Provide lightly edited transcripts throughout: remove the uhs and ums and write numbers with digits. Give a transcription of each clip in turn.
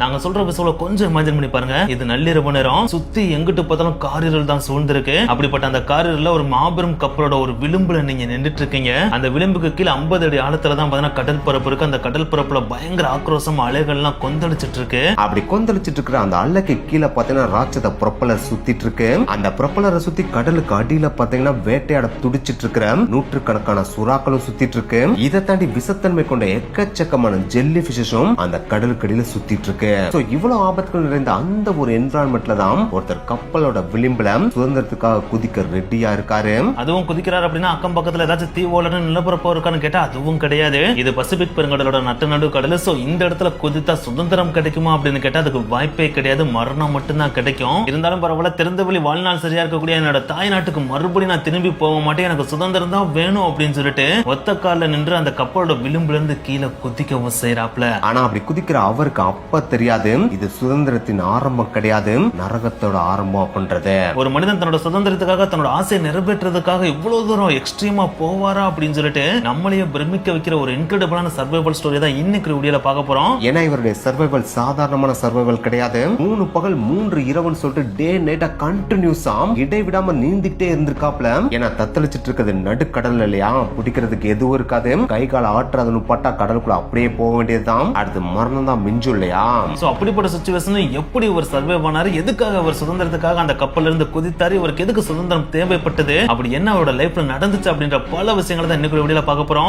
நாங்க சொல்ற விஷயம் கொஞ்சம் இமேஜின் பண்ணி பாருங்க. இது நள்ளிரவு நேரம், சுத்தி எங்கிட்டு பார்த்தாலும் காரிருள் தான் சூழ்ந்திருக்கு. அப்படிப்பட்ட அந்த காரிருள்ல ஒரு மாபெரும் கப்பலோட ஒரு விளிம்புல நீங்க நின்றுட்டு இருக்கீங்க. அந்த விளிம்புக்கு கீழே 50 அடி ஆழத்துல தான் பாத்தீங்கன்னா கடல் பரப்பு இருக்கு. அந்த கடல் பரப்புல பயங்கர ஆக்ரோஷம் அலைகள்லாம் கொந்தளிச்சிட்டு இருக்கு. அப்படி கொந்தளிச்சிட்டு இருக்கிற அந்த அலைக்கு கீழே பாத்தீங்கன்னா ராட்சத ப்ரொப்பலர் சுத்திட்டு இருக்கு. அந்த ப்ரொப்பலரை சுத்தி கடலுக்கு அடியில பாத்தீங்கன்னா வேட்டையாட துடிச்சிட்டு இருக்கிற நூற்றுக்கணக்கான சுறாக்களும் சுத்திட்டு இருக்கு. இதை தாண்டி விஷத்தன்மை கொண்ட எக்கச்சக்கமான ஜெல்லி பிஷஸும் அந்த கடலுக்கு அடியில சுத்திட்டு இருக்கு. இவ்வளவு ஆபத்துகள் நிறைந்த அந்த ஒரு என்விரான்மெண்ட்ல தான் ஒருத்தர் கப்பலோட விளிம்புல சுதந்திரத்துக்காக குதிக்க ரெடியா இருக்காரு. அதுவும் குதிக்கிறாரு அப்படின்னா அக்கம் பக்கத்துல ஏதாச்சும் தீவோல நிலப்பரப்போ இருக்கான்னு கேட்டா அதுவும் கிடையாது. இது பசிபிக் பெருங்கடலோட நட்டு நடு கடல். சோ இந்த இடத்துல குதித்தா சுதந்திரம் கிடைக்குமா அப்படின்னு கேட்டா அதுக்கு வாய்ப்பே கிடையாது. மரணம் மட்டும்தான் கிடைக்கும். இருந்தாலும் பரவாயில்ல, திறந்த வழி வாழ்நாள் சரியா இருக்கக்கூடிய என்னோட தாய் நாட்டுக்கு மறுபடியும் நான் திரும்பி போக மாட்டேன், எனக்கு சுதந்திரம் தான் வேணும் அப்படின்னு சொல்லிட்டு ஒத்த கால நின்று அந்த கப்பலோட விளிம்புல இருந்து கீழே குதிக்கவும் செய்யறாப்ல. ஆனா அப்படி குதிக்கிற அவருக்கு அப்ப தெரியாது இது சுதந்திரத்தின் ஆரம்பம் கிடையாது, நரகத்தோட ஆரம்பம் அப்படின்றது. ஒரு மனிதன் தன்னோட சுதந்திரத்துக்காக தன்னோட ஆசையை நிறைவேற்றுறதுக்காக இவ்வளவு தூரம் எக்ஸ்ட்ரீமா போவாரா அப்படின்னு சொல்லிட்டு நம்மளையே பிரமிக்க வைக்கிற ஒரு இன்கிரெடிபிளான சர்வைவல் ஸ்டோரி தான் இன்னைக்கு வீடியோல பார்க்க போறோம். ஏன்னா இவருடைய சர்வைவல் சாதாரணமான சர்வைவல் கிடையாது. 3 பகல் 3 இரவுன்னு சொல்லிட்டு டே நைட்டா கண்டினியூஸா இடைவிடாம நீந்திக்கிட்டே இருந்திருக்காப்ல. ஏன்னா தத்தளிச்சிட்டு இருக்கிறது நடுக்கடல் இல்லையா, பிடிக்கிறதுக்கு எதுவும் இருக்காது. கை கால ஆற்றாதுன்னு பட்டா கடலுக்குள்ள அப்படியே போக வேண்டியதுதான். அடுத்து மரணம் தான் மிஞ்சும் இல்லையா. அப்படிப்பட்ட சிச்சுவேஷன் எப்படி ஒரு சர்வே பண்ணாரு, எதுக்காக அவர் சுதந்திரத்துக்காக அந்த கப்பல்ல இருந்து குதித்தாரு, இவருக்கு எதுக்கு சுதந்திரம் தேவைப்பட்டது, அப்படி என்ன அவரோட லைஃப்ல நடந்துச்சு அப்படின்ற பல விஷயங்களை தான் இன்னைக்கு வீடியோல பார்க்க போறோம்.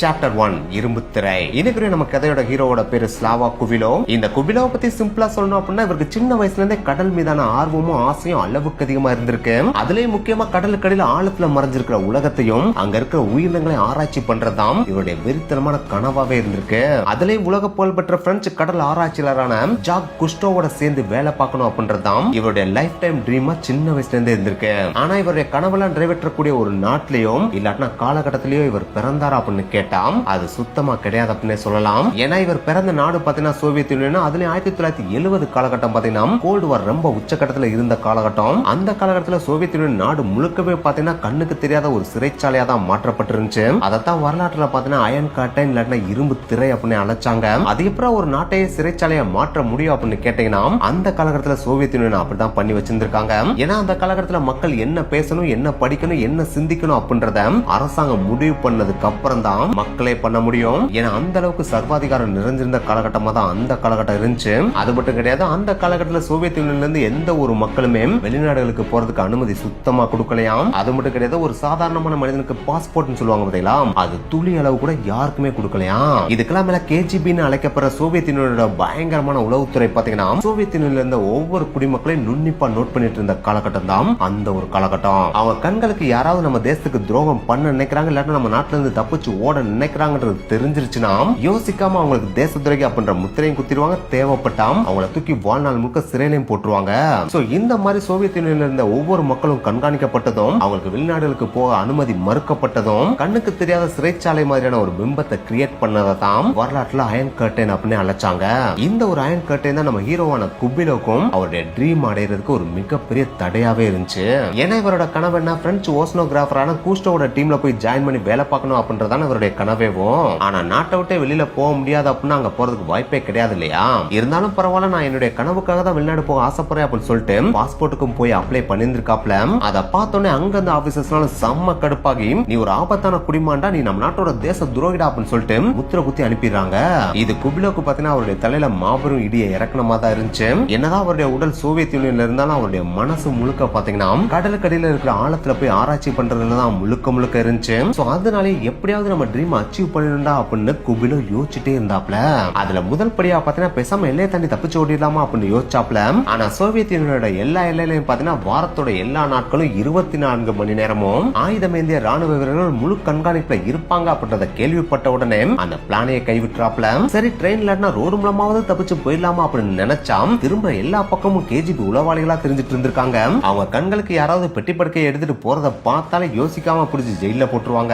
சாப்டர் 1 இரும்பு திரை. இன்னைக்கு நம்ம கதையோட ஹீரோவோட பேரு ஸ்லாவா குவிலோ. இந்த குவிலோவை பத்தி சிம்பிளா சொல்லணும் அப்படின்னா இவருக்கு சின்ன வயசுல இருந்தே கடல் மீதான ஆர்வமும் ஆசையும் அளவுக்கு அதிகமா இருந்திருக்கு. அதுலயும் முக்கியமா கடலுக்கு அடியில ஆழத்துல மறைஞ்சிருக்கிற உலகத்தையும் அங்க இருக்கிற உயிரினங்களை ஆராய்ச்சி பண்றதாம் இவருடைய வெறித்தனமான கனவாவே இருந்திருக்கு. அதுலயும் உலக புகழ்பெற்ற பிரெஞ்சு கடல் ஆராய்ச்சியாளரான ஜாக் குஸ்டோவோட சேர்ந்து வேலை பார்க்கணும் அப்படின்றதாம் இவருடைய லைஃப் டைம் ட்ரீமா சின்ன வயசுல இருந்தே இருந்திருக்கு. ஆனா இவருடைய கனவெல்லாம் நிறைவேற்றக்கூடிய ஒரு நாட்டிலையும் இல்லாட்டினா காலகட்டத்திலயோ இவர் பிறந்தாரா அப்படின்னு கேட்டாம் அது சுத்தமா கிடையாது அப்படின்னு சொல்லலாம். ஏன்னா இவர் பிறந்த நாடு பாத்தீங்கன்னா சோவியத் யூனியன். அதுலயும் 1970 காலகட்டம் பாத்தீங்கன்னா கோல்டு வார் ரொம்ப உச்சகட்டத்துல இருந்த காலகட்டம். அந்த காலகட்டத்துல சோவியத் யூனியன் நாடு முழுக்கவே பாத்தீங்கன்னா கண்ணுக்கு தெரியாத ஒரு சிறைச்சாலையா தான் மாற்றப்பட்டிருந்துச்சு. அதைத்தான் வரலாற்றுல பாத்தீங்கன்னா அயன் காட்டன் இல்லாட்டினா இரும்பு திரை அப்படின்னு அழைச்சாங்க. அது எப்பறம் ஒரு நாட்டையே சிறைச்சாலையா மாற்ற முடியும் அப்படின்னு கேட்டீங்கன்னா அந்த காலகட்டத்துல சோவியத் யூனியன் அப்படிதான் பண்ணி வச்சிருந்திருக்காங்க. ஏன்னா அந்த காலகட்டத்துல மக்கள் என்ன பேசணும், என்ன படிக்கணும், என்ன சிந்திக்கணும் அப்படின்றத அரசாங்கம் முடிவு பண்ணதுக்கு அப்புறம் தான் மக்களே பண்ண முடியும். ஏன்னா அந்த அளவுக்கு சர்வாதிகாரம் நிறைஞ்சிருந்த காலகட்டமா தான் அந்த காலகட்டம் இருந்துச்சு. அது மட்டும் கிடையாது, அந்த காலகட்டத்தில் சோவியத் யூனியன்ல இருந்து எந்த ஒரு மக்களுமே வெளிநாடுகளுக்கு போறதுக்கு அனுமதி சுத்தமா கொடுக்கலையாம். அது மட்டும் கிடையாது, ஒரு சாதாரணமான மனிதனுக்கு பாஸ்போர்ட்னு சொல்லுவாங்க பாத்தீங்களா, அது துளி அளவு கூட யாருக்குமே கொடுக்கலையாம். இதுக்கெல்லாம் மேல கேஜிபின்னு அழைக்கப்படுற சோவியத் யூனியனோட பயங்கரமான உளவுத்துறை பாத்தீங்கன்னா சோவியத் யூனியன்ல இருந்த ஒவ்வொரு குடிமக்களையும் நுண்ணிப்பா நோட் பண்ணிட்டு இருந்த காலகட்டம் தான் அந்த ஒரு காலகட்டம். அவங்க கண்களுக்கு யாராவது நம்ம தேசத்துக்கு துரோகம் பண்ண நினைக்கிறாங்க, இல்லாட்டி நம்ம நாட்டுல இருந்து தப்பிச்சு ஓட நினைக்கிறாங்கன்றது தெரிஞ்சிருச்சுன்னா யோசிக்காம அவங்களுக்கு தேச துரோகி அப்படின்ற முத்திரையும் குத்திடுவாங்க. தேவைப்பட்டாம் அவங்கள தூக்கி வாழ்நாள் முழுக்க சிறையிலையும் போட்டுருவாங்க. சோ இந்த மாதிரி சோவியத் யூனியன்ல இருந்த ஒவ்வொரு மக்களும் கண்காணிக்கப்பட்டதும் அவங்களுக்கு வெளிநாடுகளுக்கு போக அனுமதி மறுக்கப்பட்டதும் கண்ணுக்கு தெரியாத சிறைச்சாலை மாதிரியான ஒரு பிம்பத்தை கிரியேட் பண்ணதான் வரலாற்றுல அயன் கர்டன் அப்படின்னு அழைச்சாங்க. இந்த ஒரு அயன் கர்டன் தான் நம்ம ஹீரோவான குபிலோக்கும் அவருடைய ட்ரீம் அடையிறதுக்கு ஒரு மிகப்பெரிய தடையாவே இருந்துச்சு. ஏன்னா இவரோட கனவு என்ன, பிரெஞ்சு ஓசனோகிராஃபரான கூஸ்டோவோட டீம்ல போய் ஜாயின் பண்ணி வேலை பார்க்கணும் அப்படின்றதான் அவருடைய கனவேவும். ஆனா நாட்டை விட்டு வெளியில போக முடியாது அப்படின்னா அங்க போறதுக்கு வாய்ப்பே கிடையாது இல்லையா. இருந்தாலும் பரவாயில்ல, நான் என்னுடைய கனவுக்காக தான் வெளிநாடு போக ஆசைப்படுறேன் அப்படின்னு சொல்லிட்டு பாஸ்போர்ட்டுக்கும் போய் அப்ளை பண்ணிருக்காப்ல. அதை பார்த்தோன்னே அங்க அந்த ஆபீசர்ஸ்னால செம்ம கடுப்பாகி நீ ஒரு ஆபத்தான குடிமாண்டா, நீ நம்ம நாட்டோட தேச துரோகிடா அப்படின்னு சொல்லிட்டு முத்திர குத்தி அனுப்பிடுறாங்க. இது குபிலோக்கு பாத்தீங்கன்னா அவருடைய தலையில மாபெரும் இடியை இறக்கணமா தான் இருந்துச்சு. என்னதான் அவருடைய உடல் சோவியத் யூனியன்ல இருந்தாலும் அவருடைய மனசு முழுக்க பாத்தீங்கன்னா கடலுக்கடியில இருக்கிற ஆழத்துல போய் ஆராய்ச்சி பண்றதுலதான் முழுக்க முழுக்க இருந்துச்சு. அதனாலே எப்படியாவது நம்ம ட்ரீம் அச்சீவ் பண்ணிருந்தா அப்படின்னு குபிலோ யோசிச்சுட்டே இருந்தாப்ல. அதுல முதல் படியா பாத்தீங்கன்னா பேசாம எல்லையை தாண்டி தப்பிச்சு ஓடிடலாமா அப்படின்னு யோசிச்சாப்ல. ஆனா சோவியத் யூனியனோட எல்லா எல்லையிலையும் பாத்தீங்கன்னா வாரத்தோட எல்லா நாட்களும் 24 மணி நேரமும் ஆயுதமேந்திய ராணுவ வீரர்கள் முழு கண்காணிப்புல இருப்பாங்க அப்படின்றத கேள்விப்பட்ட உடனே அந்த பிளானையை கைவிட்டுறாப்ல. சரி ட்ரெயின் இல்லாட்டினா ரோடு மூலமாவது தப்பிச்சு போயிடலாமா அப்படின்னு நினைச்சாம். திரும்ப எல்லா பக்கமும் கேஜிபி உளவாளிகளா தெரிஞ்சிட்டு இருந்திருக்காங்க. அவங்க கண்களுக்கு யாராவது பெட்டி படுக்கையை எடுத்துட்டு போறத பார்த்தாலே யோசிக்காம பிடிச்சி ஜெயில போட்டுருவாங்க.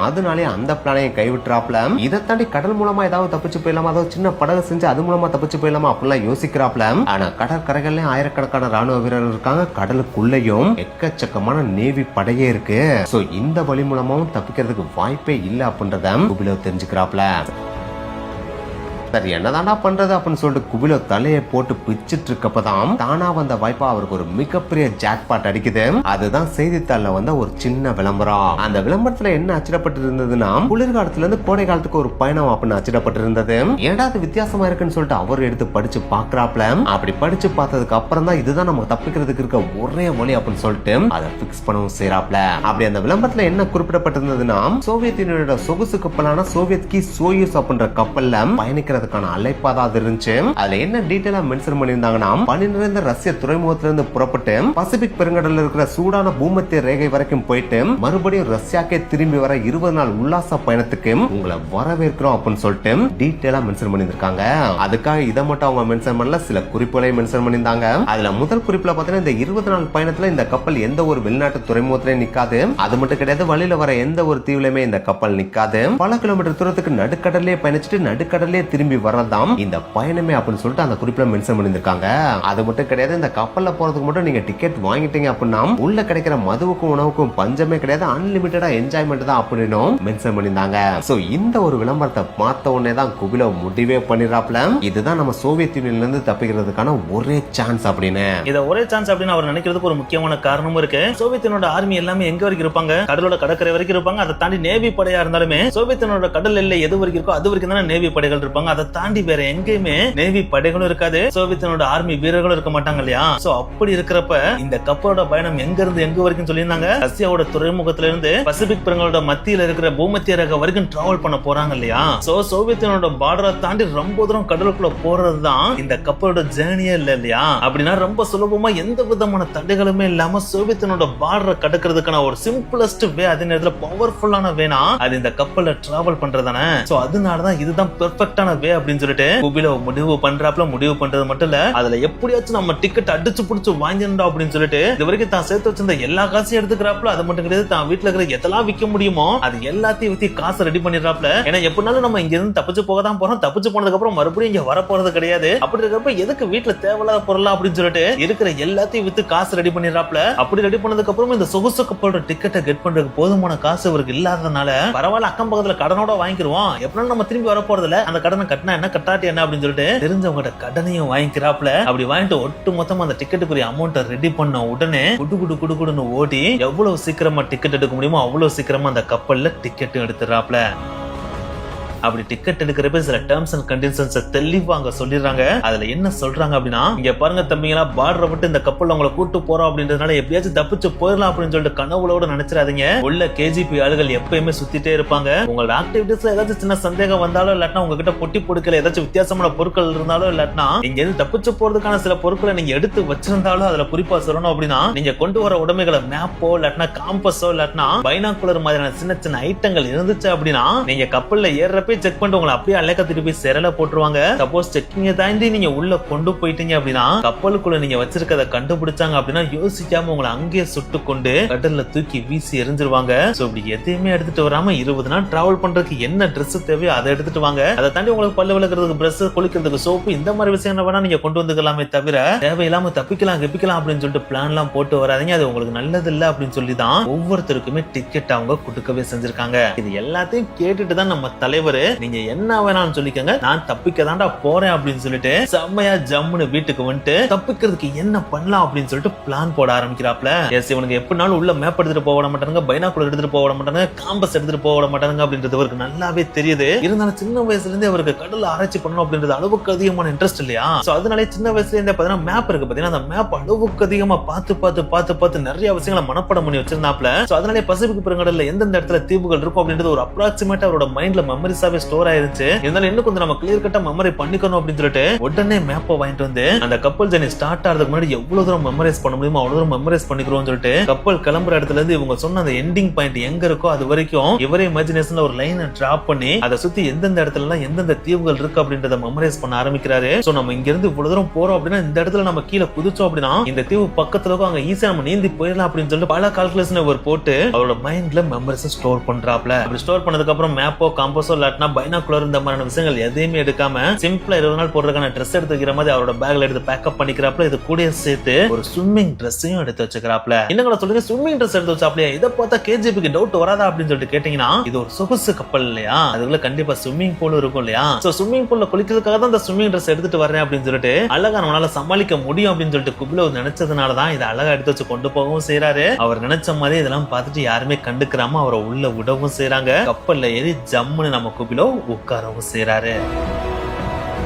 அதனாலே அந்த பிளானையை கைவிட்டுறாப்ல. இதை தாண்டி கடல் மூலமா ஏதாவது தப்பிச்சு போயிடலாமா, அதாவது சின்ன படகு செஞ்சு அது மூலமா தப்பிச்சு போயிடலாமா அப்படிலாம் யோசிக்கிறாப்ல. ஆனா கடற்கரைகள்ல ஆயிரக்கணக்கான ராணுவ வீரர்கள் இருக்காங்க, கடலுக்குள்ளேயும் எக்கச்சக்கமான நேவி படையே இருக்கு. சோ இந்த வழி மூலமாவும் தப்பிக்கிறதுக்கு வாய்ப்பே இல்லை அப்படின்றத குபிலோ தெரிஞ்சுக்கிறாப்ல. சரி என்னதானா பண்றது அப்படின்னு சொல்லிட்டு குபிலோ தலையை போட்டு பிச்சிட்டு இருக்கப்பதான் தானா வந்த வாய்ப்பா அவருக்கு ஒரு மிகப்பெரிய ஜாக்பாட் அடிக்குது. அதுதான் செய்தித்தாள்ல வந்த ஒரு சின்ன விளம்பரம். அந்த விளம்பரத்துல என்ன அச்சிடப்பட்டு இருந்ததுன்னா, குளிர்காலத்துல இருந்து கோடை காலத்துக்கு ஒரு பயணம் அப்படின்னு அச்சிடப்பட்டு இருந்தது. ஏடா அது வித்தியாசமா இருக்குன்னு சொல்லிட்டு அவர் எடுத்து படிச்சு பாக்குறாப்ல. அப்படி படிச்சு பார்த்ததுக்கு அப்புறம் தான் இதுதான் நம்ம தப்பிக்கிறதுக்கு இருக்க ஒரே வழி அப்படின்னு சொல்லிட்டு அதை பிக்ஸ் பண்ணவும் செய்யறாப்ல. அப்படி அந்த விளம்பரத்துல என்ன குறிப்பிடப்பட்டிருந்ததுன்னா, சோவியத் யூனியனோட சொகுசு கப்பலான சோவியத் கி சோயூஸ் அப்படின்ற கப்பல்ல பயணிக்கிறதுக்கான அழைப்பா தான் அது இருந்துச்சு. அதுல என்ன டீடைலா மென்ஷன் பண்ணியிருந்தாங்கன்னா, பனி நிறைந்த ரஷ்ய துறைமுகத்திலிருந்து புறப்பட்டு பசிபிக் பெருங்கடல்ல இருக்கிற சூடான பூமத்திய ரேகை வரைக்கும் போயிட்டு மறுபடியும் ரஷ்யாக்கே திரும்பி வர 20 நாள் உல்லாச பயணத்துக்கு உங்களை வரவேற்கிறோம் அப்படின்னு சொல்லிட்டு டீடைலா மென்ஷன் பண்ணிருக்காங்க. அதுக்காக இதை மட்டும் அவங்க மென்ஷன் பண்ணல, சில குறிப்புகளை மென்ஷன் பண்ணியிருந்தாங்க. அதுல முதல் குறிப்புல பாத்தீங்கன்னா, இந்த 20 நாள் பயணத்துல இந்த கப்பல் எந்த ஒரு வெளிநாட்டு துறைமுகத்திலையும் நிக்காது. அது மட்டும் கிடையாது, வழியில வர எந்த ஒரு தீவுலயுமே இந்த கப்பல் நிக்காது. பல கிலோமீட்டர் தூரத்துக்கு நடுக்கடலே பயணிச்சுட்டு நடுக்கடலே திரும்பி வரதான் இந்த பயணமே அப்படின்னு சொல்லிட்டு அந்த குறிப்புல மென்ஷன் பண்ணிருக்காங்க. அது மட்டும் கிடையாது, இந்த கப்பல்ல போறதுக்கு மட்டும் நீங்க டிக்கெட் வாங்கிட்டீங்க அப்படின்னா உள்ள கிடைக்கிற மதுவுக்கும் உணவுக்கும் பஞ்சமே கிடையாது, அன்லிமிட்டடா என்ஜாய்மெண்ட் தான் அப்படின்னு மென்ஷன் பண்ணிருந்தாங்க. சோ இந்த ஒரு விளம்பரத்தை பார்த்த உடனே தான் குபிலோ முடிவே பண்ணிடுறாப்ல, இதுதான் நம்ம சோவியத் யூனியன்ல இருந்து தப்பிக்கிறதுக்கான ஒரே சான்ஸ் அப்படின்னு. இத ஒரே சான்ஸ் அப்படின்னு அவர் நினைக்கிறதுக்கு ஒரு முக்கியமான காரணமும் இருக்கு. சோவியத் யூனியனோட ஆர்மி எல்லாமே எங்க வரைக்கும் இருப்பாங்க? கடலோட கடற்கரை வரைக்கும் இருப்பாங்க. அதை தாண்டி நேவி படையா இருந்தாலுமே சோவியத் யூனியனோட கடல் எல்லை எது வரைக்கும் இருக்கோ அது வரைக்கும் தான் நேவி படைகள் இருப்பாங்க. அதை தாண்டி வேற எங்கேயுமே நேவி படைகளும் இருக்காது, சோவியத் யூனியனோட ஆர்மி வீரர்களும் இருக்க மாட்டாங்க இல்லையா? சோ அப்படி இருக்கிறப்ப இந்த கப்பலோட பயணம் எங்க இருந்து எங்க வரைக்கும் சொல்லியிருந்தாங்க, ரஷ்யாவோட துறைமுகத்துல இருந்து பசிபிக் பெருங்கடலோட மத்தியில இருக்கிற பூமத்திய ரேகை வரைக்கும் டிராவல் பண்ண போறாங்க இல்லையா? சோ சோவியத் யூனியனோட பார்டரை தாண்டி ரொம்ப தூரம் கடலுக்குள்ள போறதுதான் இந்த கப்பலோட ஜேர்னியே இல்லையா? அப்படின்னா ரொம்ப சுலபமா எந்த விதமான தடைகளுமே இல்லாம சோவியத் யூனியனோட பார்டரை கடக்கிறதுக்கான ஒரு சிம்பிளஸ்ட் வே, அதே நேரத்துல பவர்ஃபுல்லான வேனா அது இந்த கப்பல்ல டிராவல் பண்றதானே. சோ அதனாலதான் இதுதான் பெர்ஃபெக்ட்டான வே அப்படின்னு சொல்லிட்டு குபிலோ முடிவு பண்றாப்ல. முடிவு பண்றது மட்டும் இல்ல, அதுல எப்படியாச்சும் நம்ம டிக்கெட் அடிச்சு புடிச்சு வாங்கிடணும் அப்படின்னு சொல்லிட்டு இது வரைக்கும் தான் சேர்த்து வச்சிருந்த எல்லா காசையும் எடுத்துக்கிறாப்ல. அது மட்டும் கிடையாது, தான் வீட்டுல இருக்கிற எதெல்லாம் விற்க முடியுமோ அது எல்லாத்தையும் வித்தி காசை ரெடி பண்ணிடுறாப்ல. ஏன்னா எப்படினாலும் நம்ம இங்க இருந்து தப்பிச்சு போக தான் போறோம், தப்பிச்சு போனதுக்கு அப்புறம் மறுபடியும் இங்க வர போறது கிடையாது. அப்படி இருக்கப்ப எதுக்கு வீட்டுல தேவையில்லாத பொருளா அப்படின்னு சொல்லிட்டு இருக்கிற எல்லாத்தையும் வித்து காசு ரெடி பண்ணிடுறாப்ல. அப்படி ரெடி பண்ணதுக்கு அப்புறம் இந்த சொகுசு கப்பலோட டிக்கெட்டை கெட் பண்றதுக்கு போதுமான காசு இவருக்கு இல்லாதனால, பரவாயில்ல அக்கம் பக்கத்துல கடனோட வாங்கிடுவோம், எப்படினாலும் நம்ம திரும்பி வர போறது இல்ல, அந்த கடனை கட்டினா என்ன கட்டாட்டி என்ன அப்படின்னு சொல்லிட்டு தெரிஞ்சவங்க கடனையும் வாங்கிக்கிறாப்ல. அப்படி வாங்கிட்டு ஒட்டு மொத்தமா அந்த டிக்கெட்டுக்குரிய அமௌண்ட்டை ரெடி பண்ண உடனே குடுகுடுன்னு ஓடி எவ்வளவு சீக்கிரமா டிக்கெட் எடுக்க முடியுமோ அவ்வளவு சீக்கிரமா அந்த கப்பல்ல டிக்கெட்டும் எடுத்துறாப்ல. அப்படி டிக்கெட் எடுக்கிறப்ப சில டேர்ம்ஸ் அண்ட் கண்டிஷன்ஸ் தெளிவா அங்க சொல்லிடுறாங்க. அதுல என்ன சொல்றாங்க அப்படின்னா, இங்க பாருங்க தம்பிங்களா, பார்டரை விட்டு இந்த கப்பல் உங்களை கூட்டு போறோம் அப்படின்றதுனால எப்படியாச்சும் தப்பிச்சு போயிடலாம் அப்படின்னு சொல்லிட்டு கனவுளோட நினைச்சிடாதீங்க. உள்ள கேஜிபி ஆளுகள் எப்பயுமே சுத்திட்டே இருப்பாங்க. உங்களோட ஆக்டிவிட்டிஸ்ல ஏதாச்சும் சின்ன சந்தேகம் வந்தாலும் இல்லாட்டினா உங்ககிட்ட பொட்டி பொருட்கள் ஏதாச்சும் வித்தியாசமான பொருட்கள் இருந்தாலும் இல்லாட்டினா இங்க இருந்து தப்பிச்சு போறதுக்கான சில பொருட்களை நீங்க எடுத்து வச்சிருந்தாலும் அதுல குறிப்பா சொல்லணும் அப்படின்னா, நீங்க கொண்டு வர உடைமைகளை மேப்போ இல்லாட்டினா காம்பஸோ இல்லாட்டினா பைனாக்குலர் மாதிரியான சின்ன சின்ன ஐட்டங்கள் இருந்துச்சு அப்படின்னா நீங்க கப்பல்ல ஏற செக் பண்ணிட்டு உங்களை அப்படியே அலைக்க திருப்பி சிறையில போட்டுருவாங்க. சப்போஸ் செக்கிங்க தாண்டி நீங்க உள்ள கொண்டு போயிட்டீங்க அப்படின்னா கப்பலுக்குள்ள நீங்க வச்சிருக்கத கண்டுபிடிச்சாங்க அப்படின்னா யோசிக்காம உங்களை அங்கேயே சுட்டு கொண்டு கடல்ல தூக்கி வீசி எரிஞ்சிருவாங்க. சோ இப்படி எதையுமே எடுத்துட்டு வராம 20 நாள் டிராவல் பண்றதுக்கு என்ன ட்ரெஸ் தேவையோ அதை எடுத்துட்டு வாங்க. அதை தாண்டி உங்களுக்கு பல்லு விளக்குறதுக்கு பிரஷ், குளிக்கிறதுக்கு சோப்பு, இந்த மாதிரி விஷயம் வேணா நீங்க கொண்டு வந்துக்கலாமே தவிர தேவையில்லாம தப்பிக்கலாம் கெப்பிக்கலாம் அப்படின்னு சொல்லிட்டு பிளான் எல்லாம் போட்டு வராதீங்க. அது உங்களுக்கு நல்லது இல்ல அப்படின்னு சொல்லிதான் ஒவ்வொருத்தருக்குமே டிக்கெட் அவங்க கொடுக்கவே செஞ்சிருக்காங்க. இது எல்லாத்தையும் கேட்டுட்டு தான் நம்ம தலைவர், நீங்க என்ன வேணாலும் சொல்லிக்கங்க, நான் தப்பிக்க தாண்டா போறேன் அப்படின்னு சொல்லிட்டு செம்மையா ஜம்முன்னு வீட்டுக்கு வந்துட்டு தப்பிக்கிறதுக்கு என்ன பண்ணலாம் அப்படின்னு சொல்லிட்டு பிளான் போட ஆரம்பிக்கிறாப்ல. எஸ், இவனுக்கு எப்படினாலும் உள்ள மேப் எடுத்துட்டு போக விட மாட்டாங்க, பைனாக்குலர் எடுத்துட்டு போக விட மாட்டாங்க, காம்பஸ் எடுத்துட்டு போக விட மாட்டாங்க அப்படின்றது அவருக்கு நல்லாவே தெரியுது. இருந்தாலும் சின்ன வயசுல இருந்தே அவருக்கு கடல்ல ஆராய்ச்சி பண்ணணும் அப்படின்றது அளவுக்கு அதிகமான இன்ட்ரெஸ்ட் இல்லையா? சோ அதனால சின்ன வயசுல இருந்தே பாத்தீங்கன்னா மேப் இருக்கு பாத்தீங்கன்னா, அந்த மேப் அளவுக்கு அதிகமா பார்த்து நிறைய விஷயங்களை மனப்பாடம் பண்ணி வச்சிருந்தாப்ல. சோ அதனாலே பசிபிக் பெருங்கடல்ல எந்தெந்த இடத்துல தீவுகள் இருக்கும் அப்படின்றது ஒரு அப்ராக்சிமேட்டா அவரோட மைண்ட்ல மெமரிஸாவே ஸ்டோர் ஆயிருச்சு. இருந்தாலும் இன்னும் கொஞ்சம் நம்ம கிளியர் கட்டா மெமரி பண்ணிக்கணும் அப்படின்னு சொல்லிட்டு உடனே மேப்பை வாங்கிட்டு வந்து அந்த கப்பல் ஜர்னி ஸ்டார்ட் ஆகிறதுக்கு முன்னாடி எவ்வளவு தூரம் மெமரைஸ் பண்ண முடியுமோ அவ்வளவு தூரம் மெமரைஸ் பண்ணிக்கிறோம் சொல்லிட்டு கப்பல் கிளம்புற இடத்துல இருந்து இவங்க சொன்ன அந்த எண்டிங் பாயிண்ட் எங்க இருக்கோ அது வரைக்கும் இவரே இமேஜினேஷன்ல ஒரு லைனை டிராப் பண்ணி அதை சுத்தி எந்தெந்த இடத்துல எல்லாம் எந்தெந்த தீவுகள் இருக்கு அப்படின்றத மெமரைஸ் பண்ண ஆரம்பிக்கிறாரு. சோ நம்ம இங்க இருந்து இவ்வளவு தூரம் போறோம் அப்படின்னா இந்த இடத்துல நம்ம கீழே குதிச்சோம் அப்படின்னா இந்த தீவு பக்கத்துல இருக்கும், அங்க ஈஸியா நம்ம நீந்தி போயிடலாம் அப்படின்னு சொல்லிட்டு பல கால்குலேஷன் அவர் போட்டு அவரோட மைண்ட்ல மெமரிஸ் ஸ்டோர் பண்றாப்ல. அப்படி ஸ்டோர் பண்ணதுக்கு அப்புறம் மேப்போ காம்பஸோ இல்லாட்டினா காட்டினா பைனாக்குலர் இந்த மாதிரியான விஷயங்கள் எதையுமே எடுக்காம சிம்பிளா 20 நாள் போடுறதுக்கான ட்ரெஸ் எடுத்து வைக்கிற மாதிரி அவரோட பேக்ல எடுத்து பேக்கப் பண்ணிக்கிறாப்ல. இது கூட சேர்த்து ஒரு ஸ்விம்மிங் ட்ரெஸ்ஸையும் எடுத்து வச்சுக்கிறாப்ல. என்ன சொல்லுங்க, ஸ்விம்மிங் ட்ரெஸ் எடுத்து வச்சாப்லையா? இதை பார்த்தா கேஜிபிக்கு டவுட் வராதா அப்படின்னு சொல்லிட்டு கேட்டீங்கன்னா, இது ஒரு சொகுசு கப்பல் இல்லையா, அதுக்குள்ள கண்டிப்பா ஸ்விம்மிங் பூல் இருக்கும் இல்லையா. சோ ஸ்விம்மிங் பூல்ல குளிக்கிறதுக்காக தான் இந்த ஸ்விம்மிங் ட்ரெஸ் எடுத்துட்டு வரேன் அப்படின்னு சொல்லிட்டு அழகா நம்மளால சமாளிக்க முடியும் அப்படின்னு சொல்லிட்டு குபிலோவ் நினைச்சதுனாலதான் இதை அழகா எடுத்து வச்சு கொண்டு போகவும் செய்யறாரு. அவர் நினைச்ச மாதிரி இதெல்லாம் பார்த்துட்டு யாருமே கண்டுக்கிறாம அவரை உள்ள விடவும் செய்யறாங்க. கப்பல்ல ஏறி ஜம்முன்னு நம்ம குபிலோவ் உட்காரவும் செய்யறாரு.